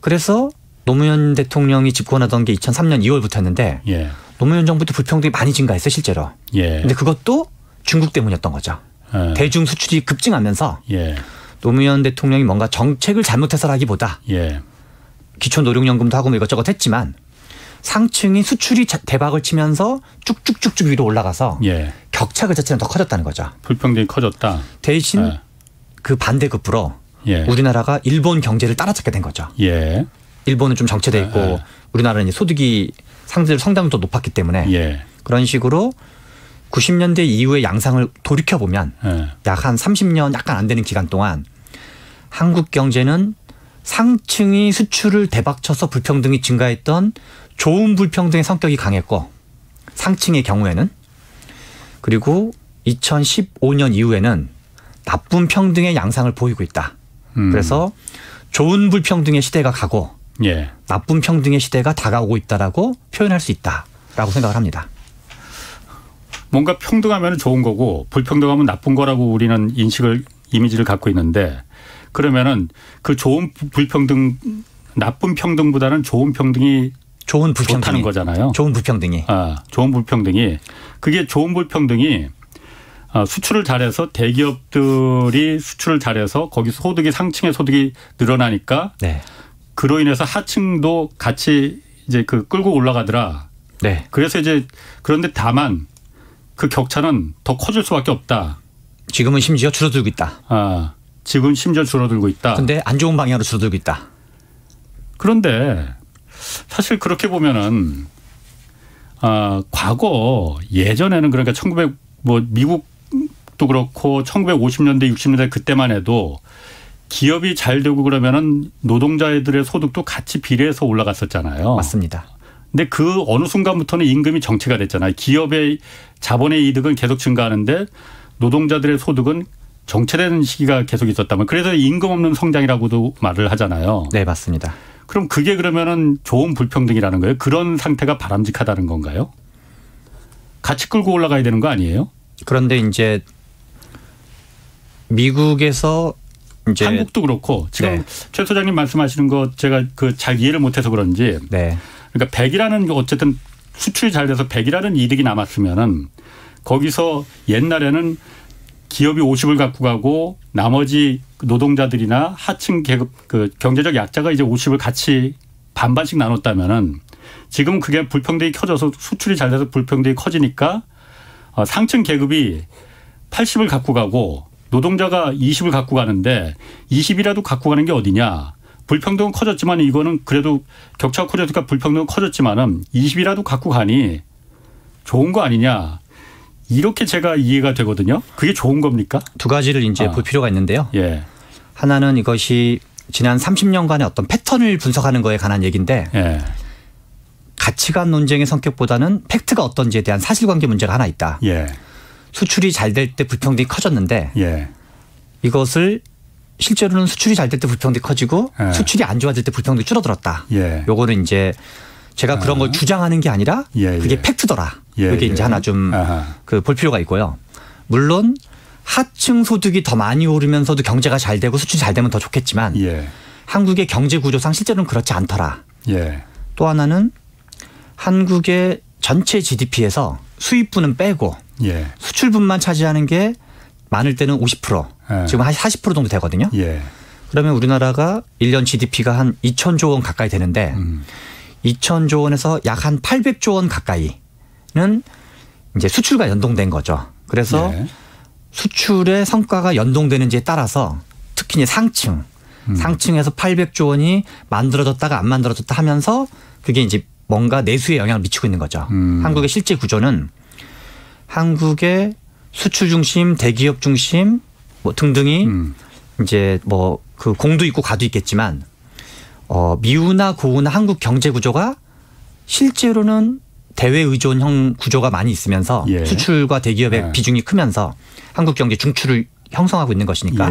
Speaker 3: 그래서 노무현 대통령이 집권하던 게 2003년 2월부터였는데 노무현 정부 때 불평등이 많이 증가했어요, 실제로. 근데 그것도 중국 때문이었던 거죠. 대중 수출이 급증하면서 노무현 대통령이 뭔가 정책을 잘못해서라기보다 기초 노령연금도 하고 뭐 이것저것 했지만 상층이 수출이 대박을 치면서 쭉쭉쭉쭉 위로 올라가서 격차 그 자체는 더 커졌다는 거죠.
Speaker 1: 불평등이 커졌다.
Speaker 3: 대신 그 반대급부로
Speaker 1: 예.
Speaker 3: 우리나라가 일본 경제를 따라잡게 된 거죠.
Speaker 1: 예.
Speaker 3: 일본은 좀 정체돼 있고 우리나라는 소득이 상당히 더 높았기 때문에
Speaker 1: 예.
Speaker 3: 그런 식으로 90년대 이후의 양상을 돌이켜보면 약 한 30년 약간 안 되는 기간 동안 한국 경제는 상층이 수출을 대박쳐서 불평등이 증가했던 좋은 불평등의 성격이 강했고 상층의 경우에는 그리고 2015년 이후에는 나쁜 평등의 양상을 보이고 있다. 그래서 좋은 불평등의 시대가 가고
Speaker 1: 예. 나쁜
Speaker 3: 평등의 시대가 다가오고 있다라고 표현할 수 있다라고 생각을 합니다.
Speaker 1: 뭔가 평등하면 좋은 거고 불평등하면 나쁜 거라고 우리는 이미지를 갖고 있는데 그러면은 그 좋은 불평등, 나쁜 평등보다는 좋은 평등이 좋다는 거잖아요.
Speaker 3: 좋은 불평등이.
Speaker 1: 좋은 불평등이. 그게 좋은 불평등이 수출을 잘해서 대기업들이 수출을 잘해서 거기서 소득이 상층의 소득이 늘어나니까
Speaker 3: 네.
Speaker 1: 그로 인해서 하층도 같이 이제 끌고 올라가더라.
Speaker 3: 네.
Speaker 1: 그래서 이제 그런데 다만 그 격차는 더 커질 수밖에 없다.
Speaker 3: 지금은 심지어 줄어들고 있다.
Speaker 1: 지금 심지어 줄어들고 있다.
Speaker 3: 그런데 안 좋은 방향으로 줄어들고 있다.
Speaker 1: 그런데 사실 그렇게 보면은 과거 예전에는 그러니까 미국도 그렇고 1950년대 60년대 그때만 해도 기업이 잘 되고 그러면은 노동자들의 소득도 같이 비례해서 올라갔었잖아요.
Speaker 3: 맞습니다.
Speaker 1: 근데 그 어느 순간부터는 임금이 정체가 됐잖아요. 기업의 자본의 이득은 계속 증가하는데 노동자들의 소득은 정체되는 시기가 계속 있었다면 그래서 임금 없는 성장이라고도 말을 하잖아요.
Speaker 3: 네, 맞습니다.
Speaker 1: 그럼 그게 그러면은 좋은 불평등이라는 거예요? 그런 상태가 바람직하다는 건가요? 같이 끌고 올라가야 되는 거 아니에요?
Speaker 3: 그런데 이제 미국에서 이제
Speaker 1: 한국도 그렇고 지금 최 소장님 말씀하시는 거 제가 잘 이해를 못해서 그런지 그러니까 100이라는 어쨌든 수출이 잘 돼서 100이라는 이득이 남았으면은 거기서 옛날에는 기업이 50을 갖고 가고 나머지 노동자들이나 하층 계급 경제적 약자가 이제 50을 같이 반반씩 나눴다면은 지금은 그게 불평등이 커져서 수출이 잘 돼서 불평등이 커지니까 상층 계급이 80을 갖고 가고 노동자가 20을 갖고 가는데 20이라도 갖고 가는 게 어디냐. 불평등은 커졌지만 이거는 그래도 격차가 커졌으니까 불평등은 커졌지만은 20이라도 갖고 가니 좋은 거 아니냐. 이렇게 제가 이해가 되거든요. 그게 좋은 겁니까?
Speaker 3: 두 가지를 이제 볼 필요가 있는데요.
Speaker 1: 예.
Speaker 3: 하나는 이것이 지난 30년간의 어떤 패턴을 분석하는 거에 관한 얘기인데 가치관 논쟁의 성격보다는 팩트가 어떤지에 대한 사실관계 문제가 하나 있다. 수출이 잘 될 때 불평등이 커졌는데 이것을 실제로는 수출이 잘 될 때 불평등이 커지고 수출이 안 좋아질 때 불평등이 줄어들었다. 요거는 이제 제가 그런 걸 주장하는 게 아니라 그게 팩트더라. 이게 이제 하나 좀 볼 필요가 있고요. 물론 하층 소득이 더 많이 오르면서도 경제가 잘 되고 수출이 잘 되면 더 좋겠지만 한국의 경제 구조상 실제로는 그렇지 않더라. 또 하나는 한국의 전체 GDP에서 수입분은 빼고 수출분만 차지하는 게 많을 때는 50% 지금 한 40% 정도 되거든요. 그러면 우리나라가 1년 GDP가 한 2천조 원 가까이 되는데 2천조 원에서 약 한 800조 원 가까이는 이제 수출과 연동된 거죠. 그래서 수출의 성과가 연동되는지에 따라서 특히 이제 상층에서 800조 원이 만들어졌다가 안 만들어졌다 하면서 그게 이제 뭔가 내수에 영향을 미치고 있는 거죠. 한국의 실제 구조는 한국의 수출 중심, 대기업 중심 뭐 등등이 이제 뭐 그 공도 있고 가도 있겠지만 미우나 고우나 한국 경제 구조가 실제로는 대외 의존형 구조가 많이 있으면서 수출과 대기업의 비중이 크면서 한국 경제 중추를 형성하고 있는 것이니까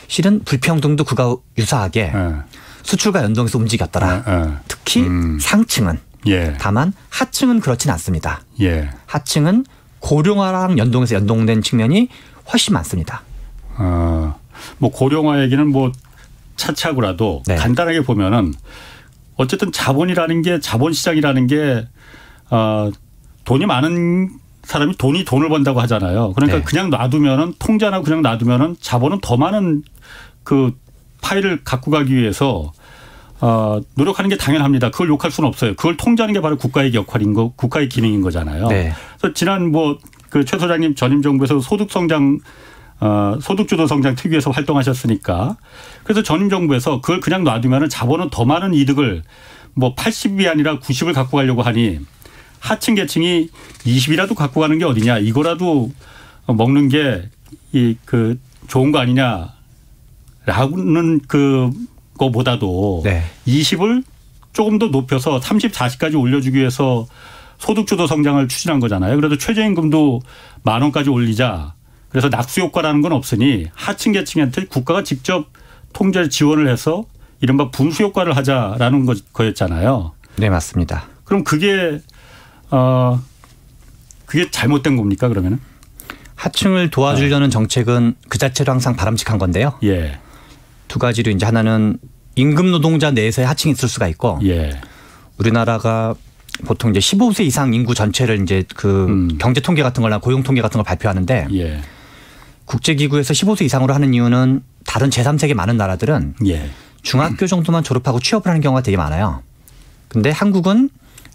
Speaker 3: 실은 불평등도 그가 유사하게 수출과 연동해서 움직였더라. 특히 상층은. 다만 하층은 그렇진 않습니다. 하층은 고령화랑 연동된 측면이 훨씬 많습니다.
Speaker 1: 뭐 고령화 얘기는 뭐 차치하고라도 간단하게 보면은 어쨌든 자본이라는 게 자본시장이라는 게 돈이 많은 사람이 돈을 번다고 하잖아요. 그러니까 그냥 놔두면은 통제 안 하고 그냥 놔두면은 자본은 더 많은 그 파일을 갖고 가기 위해서 노력하는 게 당연합니다. 그걸 욕할 수는 없어요. 그걸 통제하는 게 바로 국가의 역할인 거, 국가의 기능인 거잖아요. 그래서 지난 뭐 그 최 소장님 전임 정부에서 소득 성장 소득주도 성장 특위에서 활동하셨으니까 그래서 전임 정부에서 그걸 그냥 놔두면 자본은 더 많은 이득을 뭐 80이 아니라 90을 갖고 가려고 하니 하층 계층이 20이라도 갖고 가는 게 어디냐 이거라도 먹는 게 좋은 거 아니냐라는 그거보다도 네. 20을 조금 더 높여서 30, 40까지 올려주기 위해서 소득주도 성장을 추진한 거잖아요. 그래도 최저임금도 10,000원까지 올리자. 그래서 낙수 효과라는 건 없으니 하층 계층한테 국가가 직접 통제 지원을 해서 이른바 분수 효과를 하자라는 거였잖아요.
Speaker 3: 네, 맞습니다.
Speaker 1: 그럼 그게 잘못된 겁니까 그러면은?
Speaker 3: 하층을 도와주려는 정책은 그 자체로 항상 바람직한 건데요.
Speaker 1: 예.
Speaker 3: 두 가지로 이제 하나는 임금 노동자 내에서의 하층이 있을 수가 있고,
Speaker 1: 예.
Speaker 3: 우리나라가 보통 이제 15세 이상 인구 전체를 이제 경제 통계 같은 거나 고용 통계 같은 걸 발표하는데,
Speaker 1: 예.
Speaker 3: 국제기구에서 15세 이상으로 하는 이유는 다른 제3세계 많은 나라들은
Speaker 1: 예.
Speaker 3: 중학교 정도만 졸업하고 취업을 하는 경우가 되게 많아요. 근데 한국은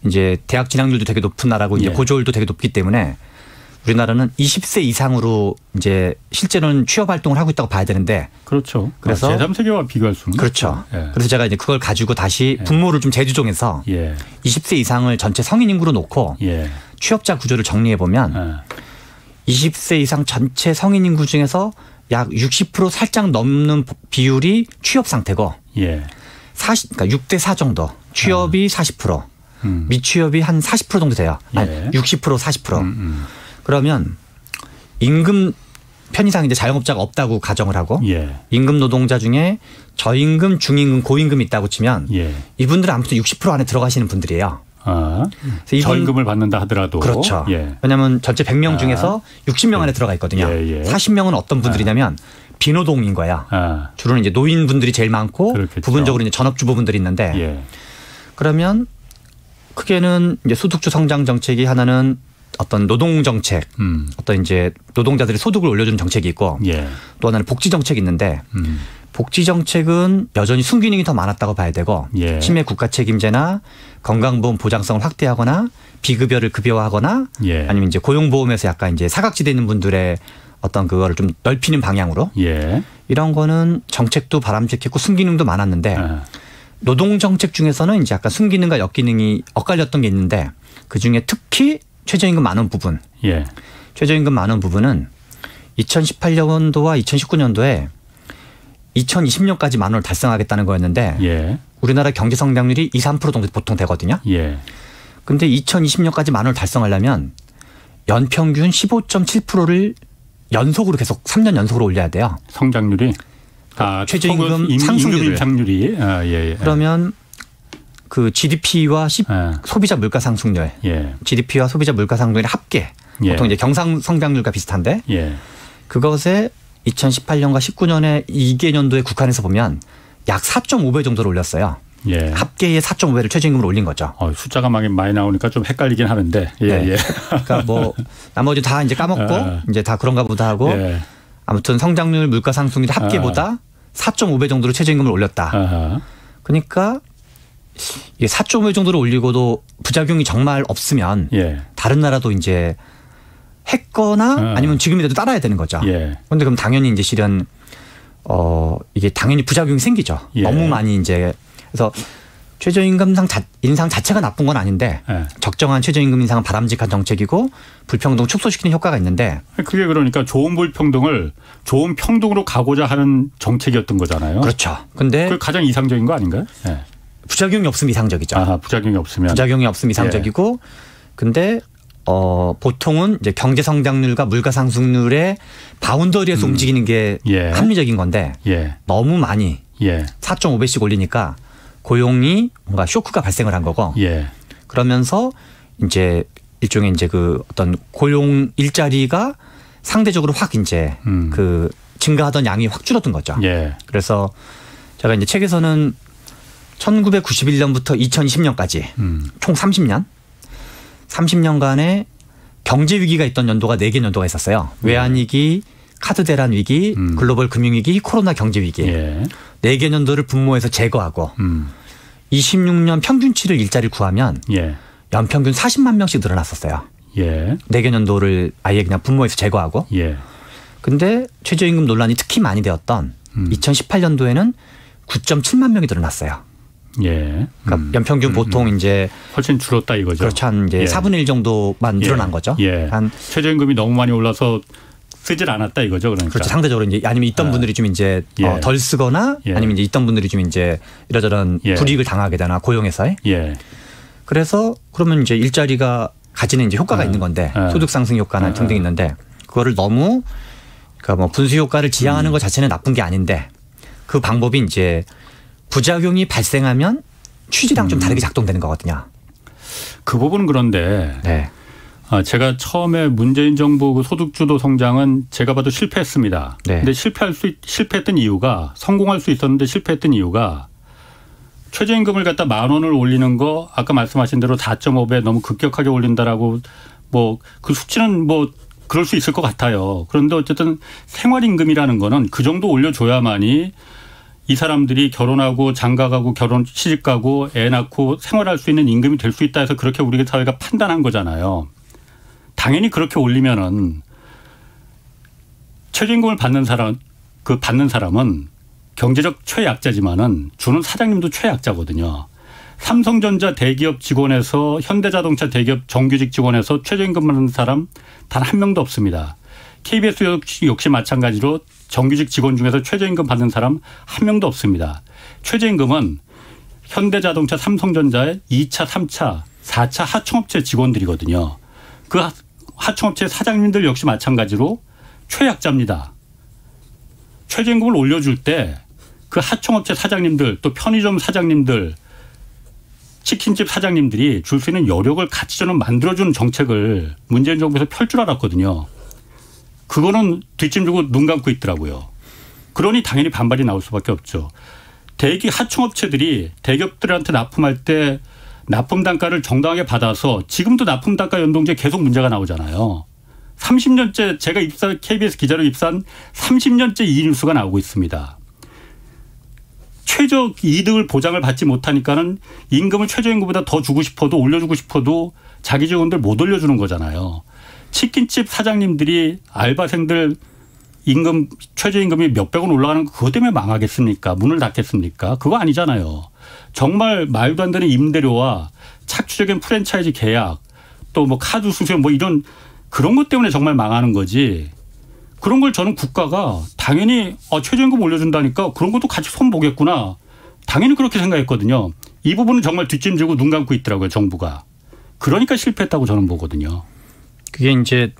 Speaker 3: 이제 대학 진학률도 되게 높은 나라고 이제
Speaker 1: 예.
Speaker 3: 고졸도 되게 높기 때문에 우리나라는 20세 이상으로 이제 실제로는 취업 활동을 하고 있다고 봐야 되는데.
Speaker 1: 그렇죠.
Speaker 3: 그래서
Speaker 1: 제3세계와 비교할 수는.
Speaker 3: 그렇죠.
Speaker 1: 예.
Speaker 3: 그래서 제가 이제 그걸 가지고 다시 분모를 좀 재조정해서
Speaker 1: 예.
Speaker 3: 20세 이상을 전체 성인 인구로 놓고
Speaker 1: 예.
Speaker 3: 취업자 구조를 정리해 보면 20세 이상 전체 성인 인구 중에서 약 60% 살짝 넘는 비율이 취업 상태고,
Speaker 1: 예.
Speaker 3: 그러니까 6대4 정도, 취업이 40%, 미취업이 한 40% 정도 돼요. 아니,
Speaker 1: 예.
Speaker 3: 60%, 40%. 그러면 임금 편의상 이제 자영업자가 없다고 가정을 하고,
Speaker 1: 예.
Speaker 3: 임금 노동자 중에 저임금, 중임금, 고임금이 있다고 치면
Speaker 1: 예.
Speaker 3: 이분들은 아무튼 60% 안에 들어가시는 분들이에요.
Speaker 1: 저임금을 받는다 하더라도.
Speaker 3: 그렇죠.
Speaker 1: 예.
Speaker 3: 왜냐하면 전체 100명 중에서 60명 안에 들어가 있거든요.
Speaker 1: 예.
Speaker 3: 40명은 어떤 분들이냐면 비노동인 거야. 주로는 이제 노인분들이 제일 많고
Speaker 1: 그렇겠죠.
Speaker 3: 부분적으로 이제 전업주부분들이 있는데
Speaker 1: 예.
Speaker 3: 그러면 크게는 이제 소득주 성장 정책이 하나는 어떤 노동 정책, 어떤 이제 노동자들의 소득을 올려주는 정책이 있고
Speaker 1: 예.
Speaker 3: 또 하나는 복지 정책이 있는데 복지 정책은 여전히 순기능이 더 많았다고 봐야 되고
Speaker 1: 예.
Speaker 3: 치매 국가 책임제나 건강보험 보장성을 확대하거나 비급여를 급여화하거나
Speaker 1: 예.
Speaker 3: 아니면 이제 고용보험에서 약간 이제 사각지대 있는 분들의 어떤 그거를 좀 넓히는 방향으로
Speaker 1: 예.
Speaker 3: 이런 거는 정책도 바람직했고 순기능도 많았는데 노동 정책 중에서는 이제 약간 순기능과 역기능이 엇갈렸던 게 있는데 그 중에 특히 최저임금 만원 부분.
Speaker 1: 예.
Speaker 3: 최저임금 만원 부분은 2018년도와 2019년도에 2020년까지 만원을 달성하겠다는 거였는데
Speaker 1: 예.
Speaker 3: 우리나라 경제 성장률이 2, 3% 정도 보통 되거든요.
Speaker 1: 예.
Speaker 3: 근데 2020년까지 만원을 달성하려면 연평균 15.7%를 연속으로 계속 3년 연속으로 올려야 돼요.
Speaker 1: 성장률이?
Speaker 3: 최저임금 상승률을.
Speaker 1: 상률이. 예.
Speaker 3: 그러면 그 GDP와 소비자 물가 상승률, GDP와 소비자 물가 상승률의 합계, 보통 이제 경상 성장률과 비슷한데 그것에 2018년과 19년에 2개년도에 국한해서 보면 약 4.5배 정도를 올렸어요.
Speaker 1: 예.
Speaker 3: 합계의 4.5배를 최저임금을 올린 거죠.
Speaker 1: 숫자가 많이 나오니까 좀 헷갈리긴 하는데. 예.
Speaker 3: 그러니까 뭐 나머지 다 이제 까먹고 이제 다 그런가 보다 하고 아무튼 성장률 물가 상승률 합계보다 4.5배 정도로 최저임금을 올렸다. 그러니까 이게 4.5배 정도로 올리고도 부작용이 정말 없으면 다른 나라도 이제 했거나 아니면 지금이라도 따라야 되는 거죠. 그런데 그럼 당연히 이제 실은 이게 당연히 부작용이 생기죠. 너무 많이 이제 그래서 최저임금 인상 자체가 나쁜 건 아닌데 적정한 최저임금 인상은 바람직한 정책이고 불평등 축소시키는 효과가 있는데
Speaker 1: 그게 그러니까 좋은 불평등을 좋은 평등으로 가고자 하는 정책이었던 거잖아요.
Speaker 3: 그렇죠. 근데
Speaker 1: 그게 가장 이상적인 거 아닌가요?
Speaker 3: 부작용이 없으면 이상적이죠.
Speaker 1: 부작용이 없으면.
Speaker 3: 부작용이 없으면 이상적이고 근데 보통은 이제 경제 성장률과 물가 상승률의 바운더리에서 움직이는 게 합리적인 건데 너무 많이 4.5배씩 올리니까 고용이 뭔가 쇼크가 발생을 한 거고 그러면서 이제 일종의 이제 그 어떤 고용 일자리가 상대적으로 확 이제 그 증가하던 양이 확 줄어든 거죠. 그래서 제가 이제 책에서는 1991년부터 2020년까지 총 30년간의 경제 위기가 있던 연도가 4개 연도가 있었어요. 외환위기, 카드 대란 위기, 글로벌 금융위기, 코로나 경제 위기. 4개 연도를 분모해서 제거하고 26년 평균치를 일자리를 구하면 연평균 40만 명씩 늘어났었어요. 4개 연도를 아예 그냥 분모해서 제거하고. 근데 최저임금 논란이 특히 많이 되었던 2018년도에는 9.7만 명이 늘어났어요.
Speaker 1: 예.
Speaker 3: 그러니까 연평균 보통 이제
Speaker 1: 훨씬 줄었다 이거죠.
Speaker 3: 그렇죠. 한 이제 4분의 1 정도만 늘어난 거죠.
Speaker 1: 예. 한 최저임금이 너무 많이 올라서 쓰질 않았다 이거죠. 그러니까.
Speaker 3: 그렇죠. 상대적으로 이제 아니면 있던 분들이 좀 이제 덜 쓰거나 아니면 이제 있던 분들이 좀 이제 이러저런 불이익을 당하게 되나 고용에서의. 그래서 그러면 이제 일자리가 가지는 이제 효과가 있는 건데 소득 상승 효과나 등등 있는데 그거를 너무 그러니까 뭐 분수 효과를 지향하는 것 자체는 나쁜 게 아닌데 그 방법이 이제 부작용이 발생하면 취지랑 좀 다르게 작동되는 거거든요.
Speaker 1: 그 부분은 그런데
Speaker 3: 네.
Speaker 1: 제가 처음에 문재인 정부 소득주도 성장은 제가 봐도 실패했습니다.
Speaker 3: 네.
Speaker 1: 근데 실패했던 이유가 성공할 수 있었는데 실패했던 이유가 최저임금을 갖다 10,000원을 올리는 거 아까 말씀하신 대로 4.5배 너무 급격하게 올린다라고 뭐 그 수치는 뭐 그럴 수 있을 것 같아요. 그런데 어쨌든 생활임금이라는 거는 그 정도 올려줘야만이 이 사람들이 결혼하고 장가가고 시집가고 애 낳고 생활할 수 있는 임금이 될 수 있다 해서 그렇게 우리 사회가 판단한 거잖아요. 당연히 그렇게 올리면은 최저임금을 받는 사람은 경제적 최약자지만은 주는 사장님도 최약자거든요. 삼성전자 대기업 직원에서 현대자동차 대기업 정규직 직원에서 최저임금 받는 사람 단 한 명도 없습니다. KBS 역시 마찬가지로 정규직 직원 중에서 최저임금 받는 사람 한 명도 없습니다. 최저임금은 현대자동차, 삼성전자의 2차, 3차, 4차 하청업체 직원들이거든요. 그 하청업체 사장님들 역시 마찬가지로 최약자입니다. 최저임금을 올려줄 때 그 하청업체 사장님들 또 편의점 사장님들 치킨집 사장님들이 줄 수 있는 여력을 같이 저는 만들어주는 정책을 문재인 정부에서 펼 줄 알았거든요. 그거는 뒷짐지고 눈 감고 있더라고요. 그러니 당연히 반발이 나올 수밖에 없죠. 하청업체들이 대기업들한테 납품할 때 납품 단가를 정당하게 받아서 지금도 납품 단가 연동제 계속 문제가 나오잖아요. 30년째 제가 KBS 기자로 입사한 30년째 이 뉴스가 나오고 있습니다. 최저 이득을 보장을 받지 못하니까는 임금을 최저임금보다 더 주고 싶어도 올려주고 싶어도 자기 직원들 못 올려주는 거잖아요. 치킨집 사장님들이 알바생들 최저임금이 몇백 원 올라가는 거 그것 때문에 망하겠습니까? 문을 닫겠습니까? 그거 아니잖아요. 정말 말도 안 되는 임대료와 착취적인 프랜차이즈 계약 또 뭐 카드 수수료 뭐 이런 그런 것 때문에 정말 망하는 거지. 그런 걸 저는 국가가 당연히 최저임금 올려준다니까 그런 것도 같이 손 보겠구나. 당연히 그렇게 생각했거든요. 이 부분은 정말 뒷짐지고 눈 감고 있더라고요. 정부가. 그러니까 실패했다고 저는 보거든요.
Speaker 3: 그게 이제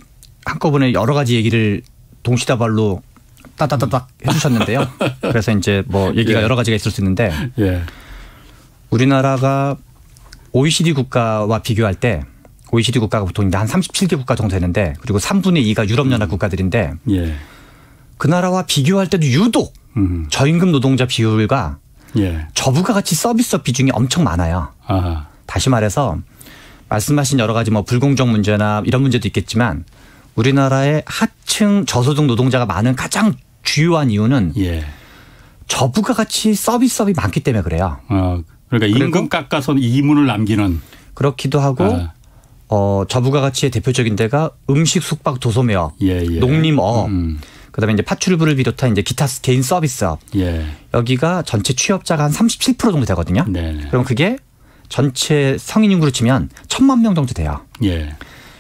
Speaker 3: 한꺼번에 여러 가지 얘기를 동시다발로 따다다닥 해주셨는데요. 그래서 이제 뭐 얘기가 여러 가지가 있을 수 있는데 우리나라가 OECD 국가와 비교할 때 OECD 국가가 보통 한 37개 국가 정도 되는데 그리고 3분의 2가 유럽연합 국가들인데 그 나라와 비교할 때도 유독 저임금 노동자 비율과 저부가가치 서비스업 비중이 엄청 많아요.
Speaker 1: 아하.
Speaker 3: 다시 말해서 말씀하신 여러 가지 뭐 불공정 문제나 이런 문제도 있겠지만 우리나라의 하층 저소득 노동자가 많은 가장 주요한 이유는 저부가가치 서비스업이 많기 때문에 그래요.
Speaker 1: 그러니까 임금 깎아서 이문을 남기는.
Speaker 3: 그렇기도 하고 저부가가치의 대표적인 데가 음식, 숙박, 도소매업, 농림업, 그다음에 이제 파출부를 비롯한 이제 기타 개인 서비스업. 여기가 전체 취업자가 한 37% 정도 되거든요. 그럼 그게 전체 성인 인구로 치면 1,000만 명 정도 돼요.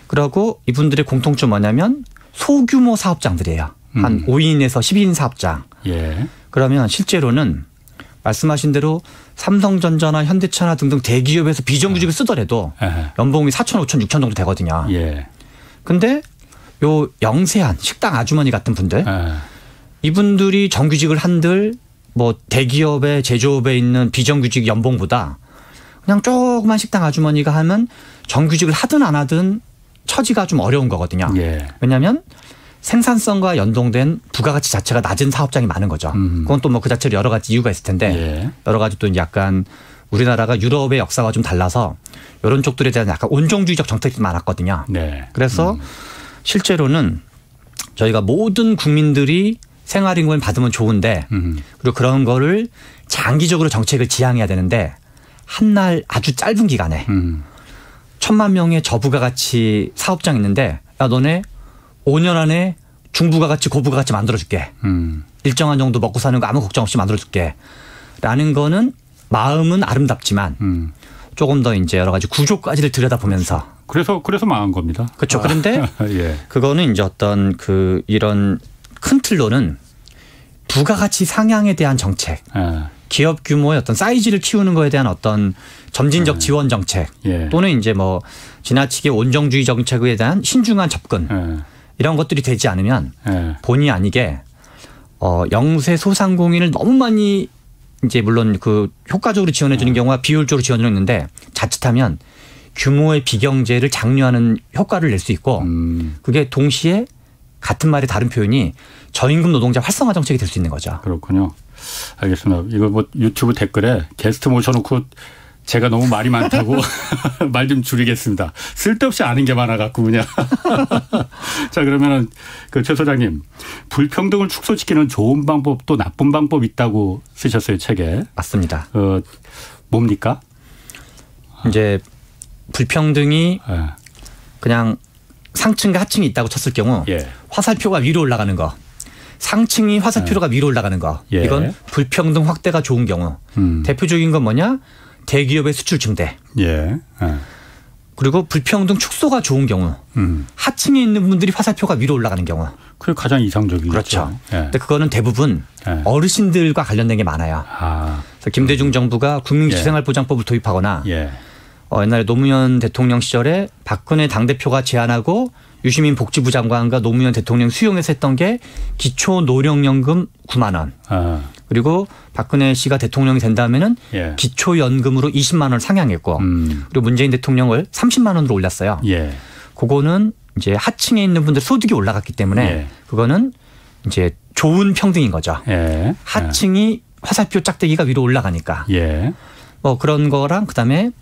Speaker 3: 그리고 이분들의 공통점 뭐냐면 소규모 사업장들이에요. 한 5인에서 12인 사업장. 그러면 실제로는 말씀하신 대로 삼성전자나 현대차나 등등 대기업에서 비정규직을 쓰더라도 연봉이 4천, 5천, 6천 정도 되거든요. 근데 요 영세한 식당 아주머니 같은 분들 이분들이 정규직을 한들 뭐 대기업의 제조업에 있는 비정규직 연봉보다 그냥 조그만 식당 아주머니가 하면 정규직을 하든 안 하든 처지가 좀 어려운 거거든요. 왜냐하면 생산성과 연동된 부가가치 자체가 낮은 사업장이 많은 거죠. 그건 또 뭐 그 자체로 여러 가지 이유가 있을 텐데 여러 가지 또 약간 우리나라가 유럽의 역사와 좀 달라서 이런 쪽들에 대한 약간 온정주의적 정책이 많았거든요. 그래서 실제로는 저희가 모든 국민들이 생활임금을 받으면 좋은데 그리고 그런 거를 장기적으로 정책을 지향해야 되는데 한날 아주 짧은 기간에 1,000만 명의 저부가가치 사업장 있는데 야 너네 5년 안에 중부가 같이 고부가 같이 만들어줄게. 일정한 정도 먹고 사는 거 아무 걱정 없이 만들어줄게. 라는 거는 마음은 아름답지만 조금 더 이제 여러 가지 구조까지를 들여다보면서.
Speaker 1: 그래서 망한 겁니다.
Speaker 3: 그렇죠. 그런데 예. 그거는 이제 어떤 이런 큰 틀로는 부가가치 상향에 대한 정책, 기업 규모의 어떤 사이즈를 키우는 거에 대한 어떤 점진적 지원 정책, 또는 이제 뭐 지나치게 온정주의 정책에 대한 신중한 접근, 이런 것들이 되지 않으면 본의 아니게 영세 소상공인을 너무 많이 이제 물론 그 효과적으로 지원해 주는 경우가 비효율적으로 지원을 했는데 자칫하면 규모의 비경제를 장려하는 효과를 낼 수 있고 그게 동시에 같은 말의 다른 표현이 저임금 노동자 활성화 정책이 될 수 있는 거죠.
Speaker 1: 그렇군요. 알겠습니다. 이거 뭐 유튜브 댓글에 게스트 모셔놓고 제가 너무 말이 많다고 말 좀 줄이겠습니다. 쓸데없이 아는 게 많아갖고 그냥. 자, 그러면은 그 최 소장님, 불평등을 축소시키는 좋은 방법 또 나쁜 방법 있다고 쓰셨어요, 책에.
Speaker 3: 맞습니다.
Speaker 1: 뭡니까?
Speaker 3: 이제 불평등이 그냥 상층과 하층이 있다고 쳤을 경우 화살표가 위로 올라가는 거. 상층이 화살표가 위로 올라가는 거. 이건 불평등 확대가 좋은 경우. 대표적인 건 뭐냐? 대기업의 수출 증대. 그리고 불평등 축소가 좋은 경우. 하층에 있는 분들이 화살표가 위로 올라가는 경우.
Speaker 1: 그게 가장 이상적이죠.
Speaker 3: 그렇죠. 근데 그거는 대부분 어르신들과 관련된 게 많아요. 그래서 김대중 정부가 국민기초생활보장법을 도입하거나 옛날에 노무현 대통령 시절에 박근혜 당대표가 제안하고 유시민 복지부 장관과 노무현 대통령 수용해서 했던 게 기초노령연금 9만 원. 그리고 박근혜 씨가 대통령이 된 다음에는 기초연금으로 20만 원을 상향했고 그리고 문재인 대통령을 30만 원으로 올렸어요. 그거는 이제 하층에 있는 분들 소득이 올라갔기 때문에 그거는 이제 좋은 평등인 거죠. 하층이 화살표 짝대기가 위로 올라가니까. 뭐 그런 거랑 그다음에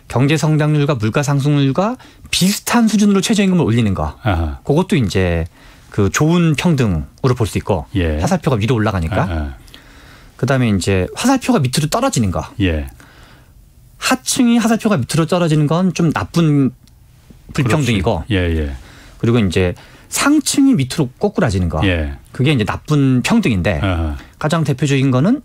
Speaker 3: 경제 성장률과 물가 상승률과 비슷한 수준으로 최저임금을 올리는 거. 그것도 이제 그 좋은 평등으로 볼 수 있고 화살표가 위로 올라가니까. 그다음에 이제 화살표가 밑으로 떨어지는 거. 하층이 화살표가 밑으로 떨어지는 건 좀 나쁜 불평등이고. 그리고 이제 상층이 밑으로 꼬꾸라지는 거. 그게 이제 나쁜 평등인데 가장 대표적인 거는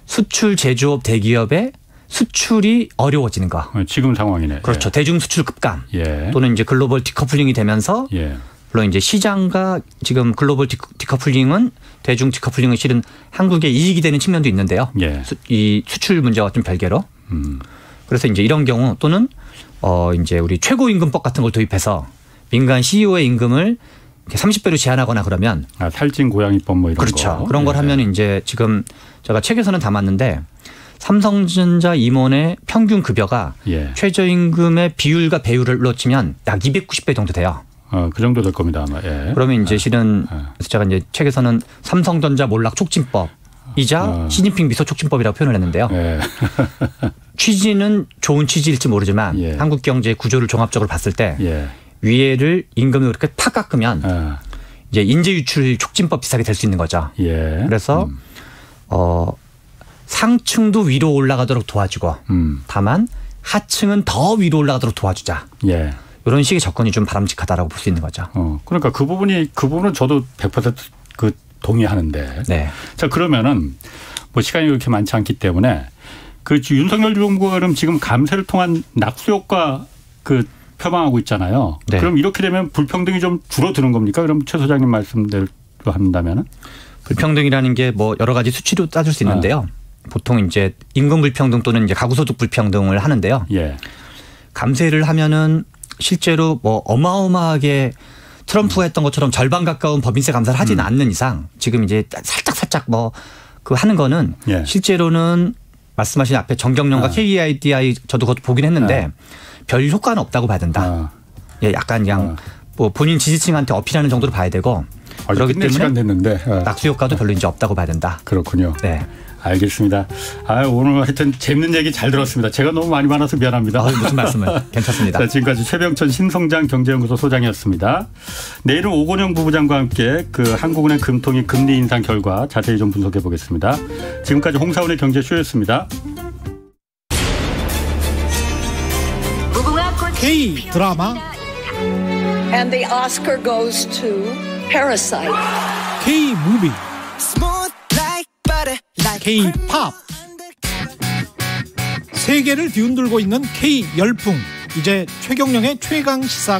Speaker 3: 수출 제조업 대기업의 수출이 어려워지는 거.
Speaker 1: 지금 상황이네.
Speaker 3: 그렇죠. 대중 수출 급감 또는 이제 글로벌 디커플링이 되면서 물론 이제 시장과 지금 글로벌 디커플링은 대중 디커플링은 실은 한국의 이익이 되는 측면도 있는데요. 이 수출 문제와 좀 별개로. 그래서 이제 이런 경우 또는 이제 우리 최고임금법 같은 걸 도입해서 민간 CEO의 임금을 30배로 제한하거나 그러면
Speaker 1: 탈진 고양이법 뭐 이런 거.
Speaker 3: 그렇죠. 그런 걸 하면 이제 지금 제가 책에서는 담았는데 삼성전자 임원의 평균 급여가 최저임금의 비율과 배율로 치면 약 290배 정도 돼요.
Speaker 1: 그 정도 될 겁니다 아마.
Speaker 3: 그러면 이제 실은 제가 이제 책에서는 삼성전자 몰락 촉진법이자 시진핑 미소 촉진법이라고 표현을 했는데요. 취지는 좋은 취지일지 모르지만 한국 경제의 구조를 종합적으로 봤을 때 위에를 임금을 그렇게 팍 깎으면 이제 인재 유출 촉진법 비슷하게 될 수 있는 거죠. 그래서 상층도 위로 올라가도록 도와주고 다만 하층은 더 위로 올라가도록 도와주자. 이런 식의 접근이 좀 바람직하다라고 볼 수 있는 거죠.
Speaker 1: 그러니까 그 부분은 저도 100% 동의하는데. 자, 그러면은 뭐 시간이 그렇게 많지 않기 때문에 그 윤석열 정부가 그럼 지금 감세를 통한 낙수 효과 표방하고 있잖아요. 그럼 이렇게 되면 불평등이 좀 줄어드는 겁니까? 그럼 최 소장님 말씀대로 한다면은?
Speaker 3: 불평등이라는 게 뭐 여러 가지 수치로 따질 수 있는데요. 보통 이제 임금 불평등 또는 이제 가구소득 불평등을 하는데요. 감세를 하면은 실제로 뭐 어마어마하게 트럼프가 했던 것처럼 절반 가까운 법인세 감사를 하지는 않는 이상 지금 이제 살짝 뭐 그 하는 거는 실제로는 말씀하신 앞에 정경련과 KEIDI 저도 그것도 보긴 했는데 별 효과는 없다고 봐야 된다. 약간 그냥 뭐 본인 지지층한테 어필하는 정도로 봐야 되고 그렇기 때문에
Speaker 1: 시간 됐는데
Speaker 3: 낙수 효과도 별로 이제 없다고 봐야 된다.
Speaker 1: 그렇군요. 알겠습니다. 오늘 하여튼 재밌는 얘기 잘 들었습니다. 제가 너무 많이 많아서 미안합니다.
Speaker 3: 무슨 말씀을. 괜찮습니다.
Speaker 1: 자, 지금까지 최병천 신성장 경제연구소 소장이었습니다. 내일은 오건영 부부장과 함께 그 한국은행 금통위 금리 인상 결과 자세히 좀 분석해 보겠습니다. 지금까지 홍사훈의 경제쇼였습니다.
Speaker 4: K 드라마 And the Oscar goes to Parasite.
Speaker 5: K-무비, K-팝, 세계를 뒤흔들고 있는 K 열풍. 이제 최경영의 최강 시사.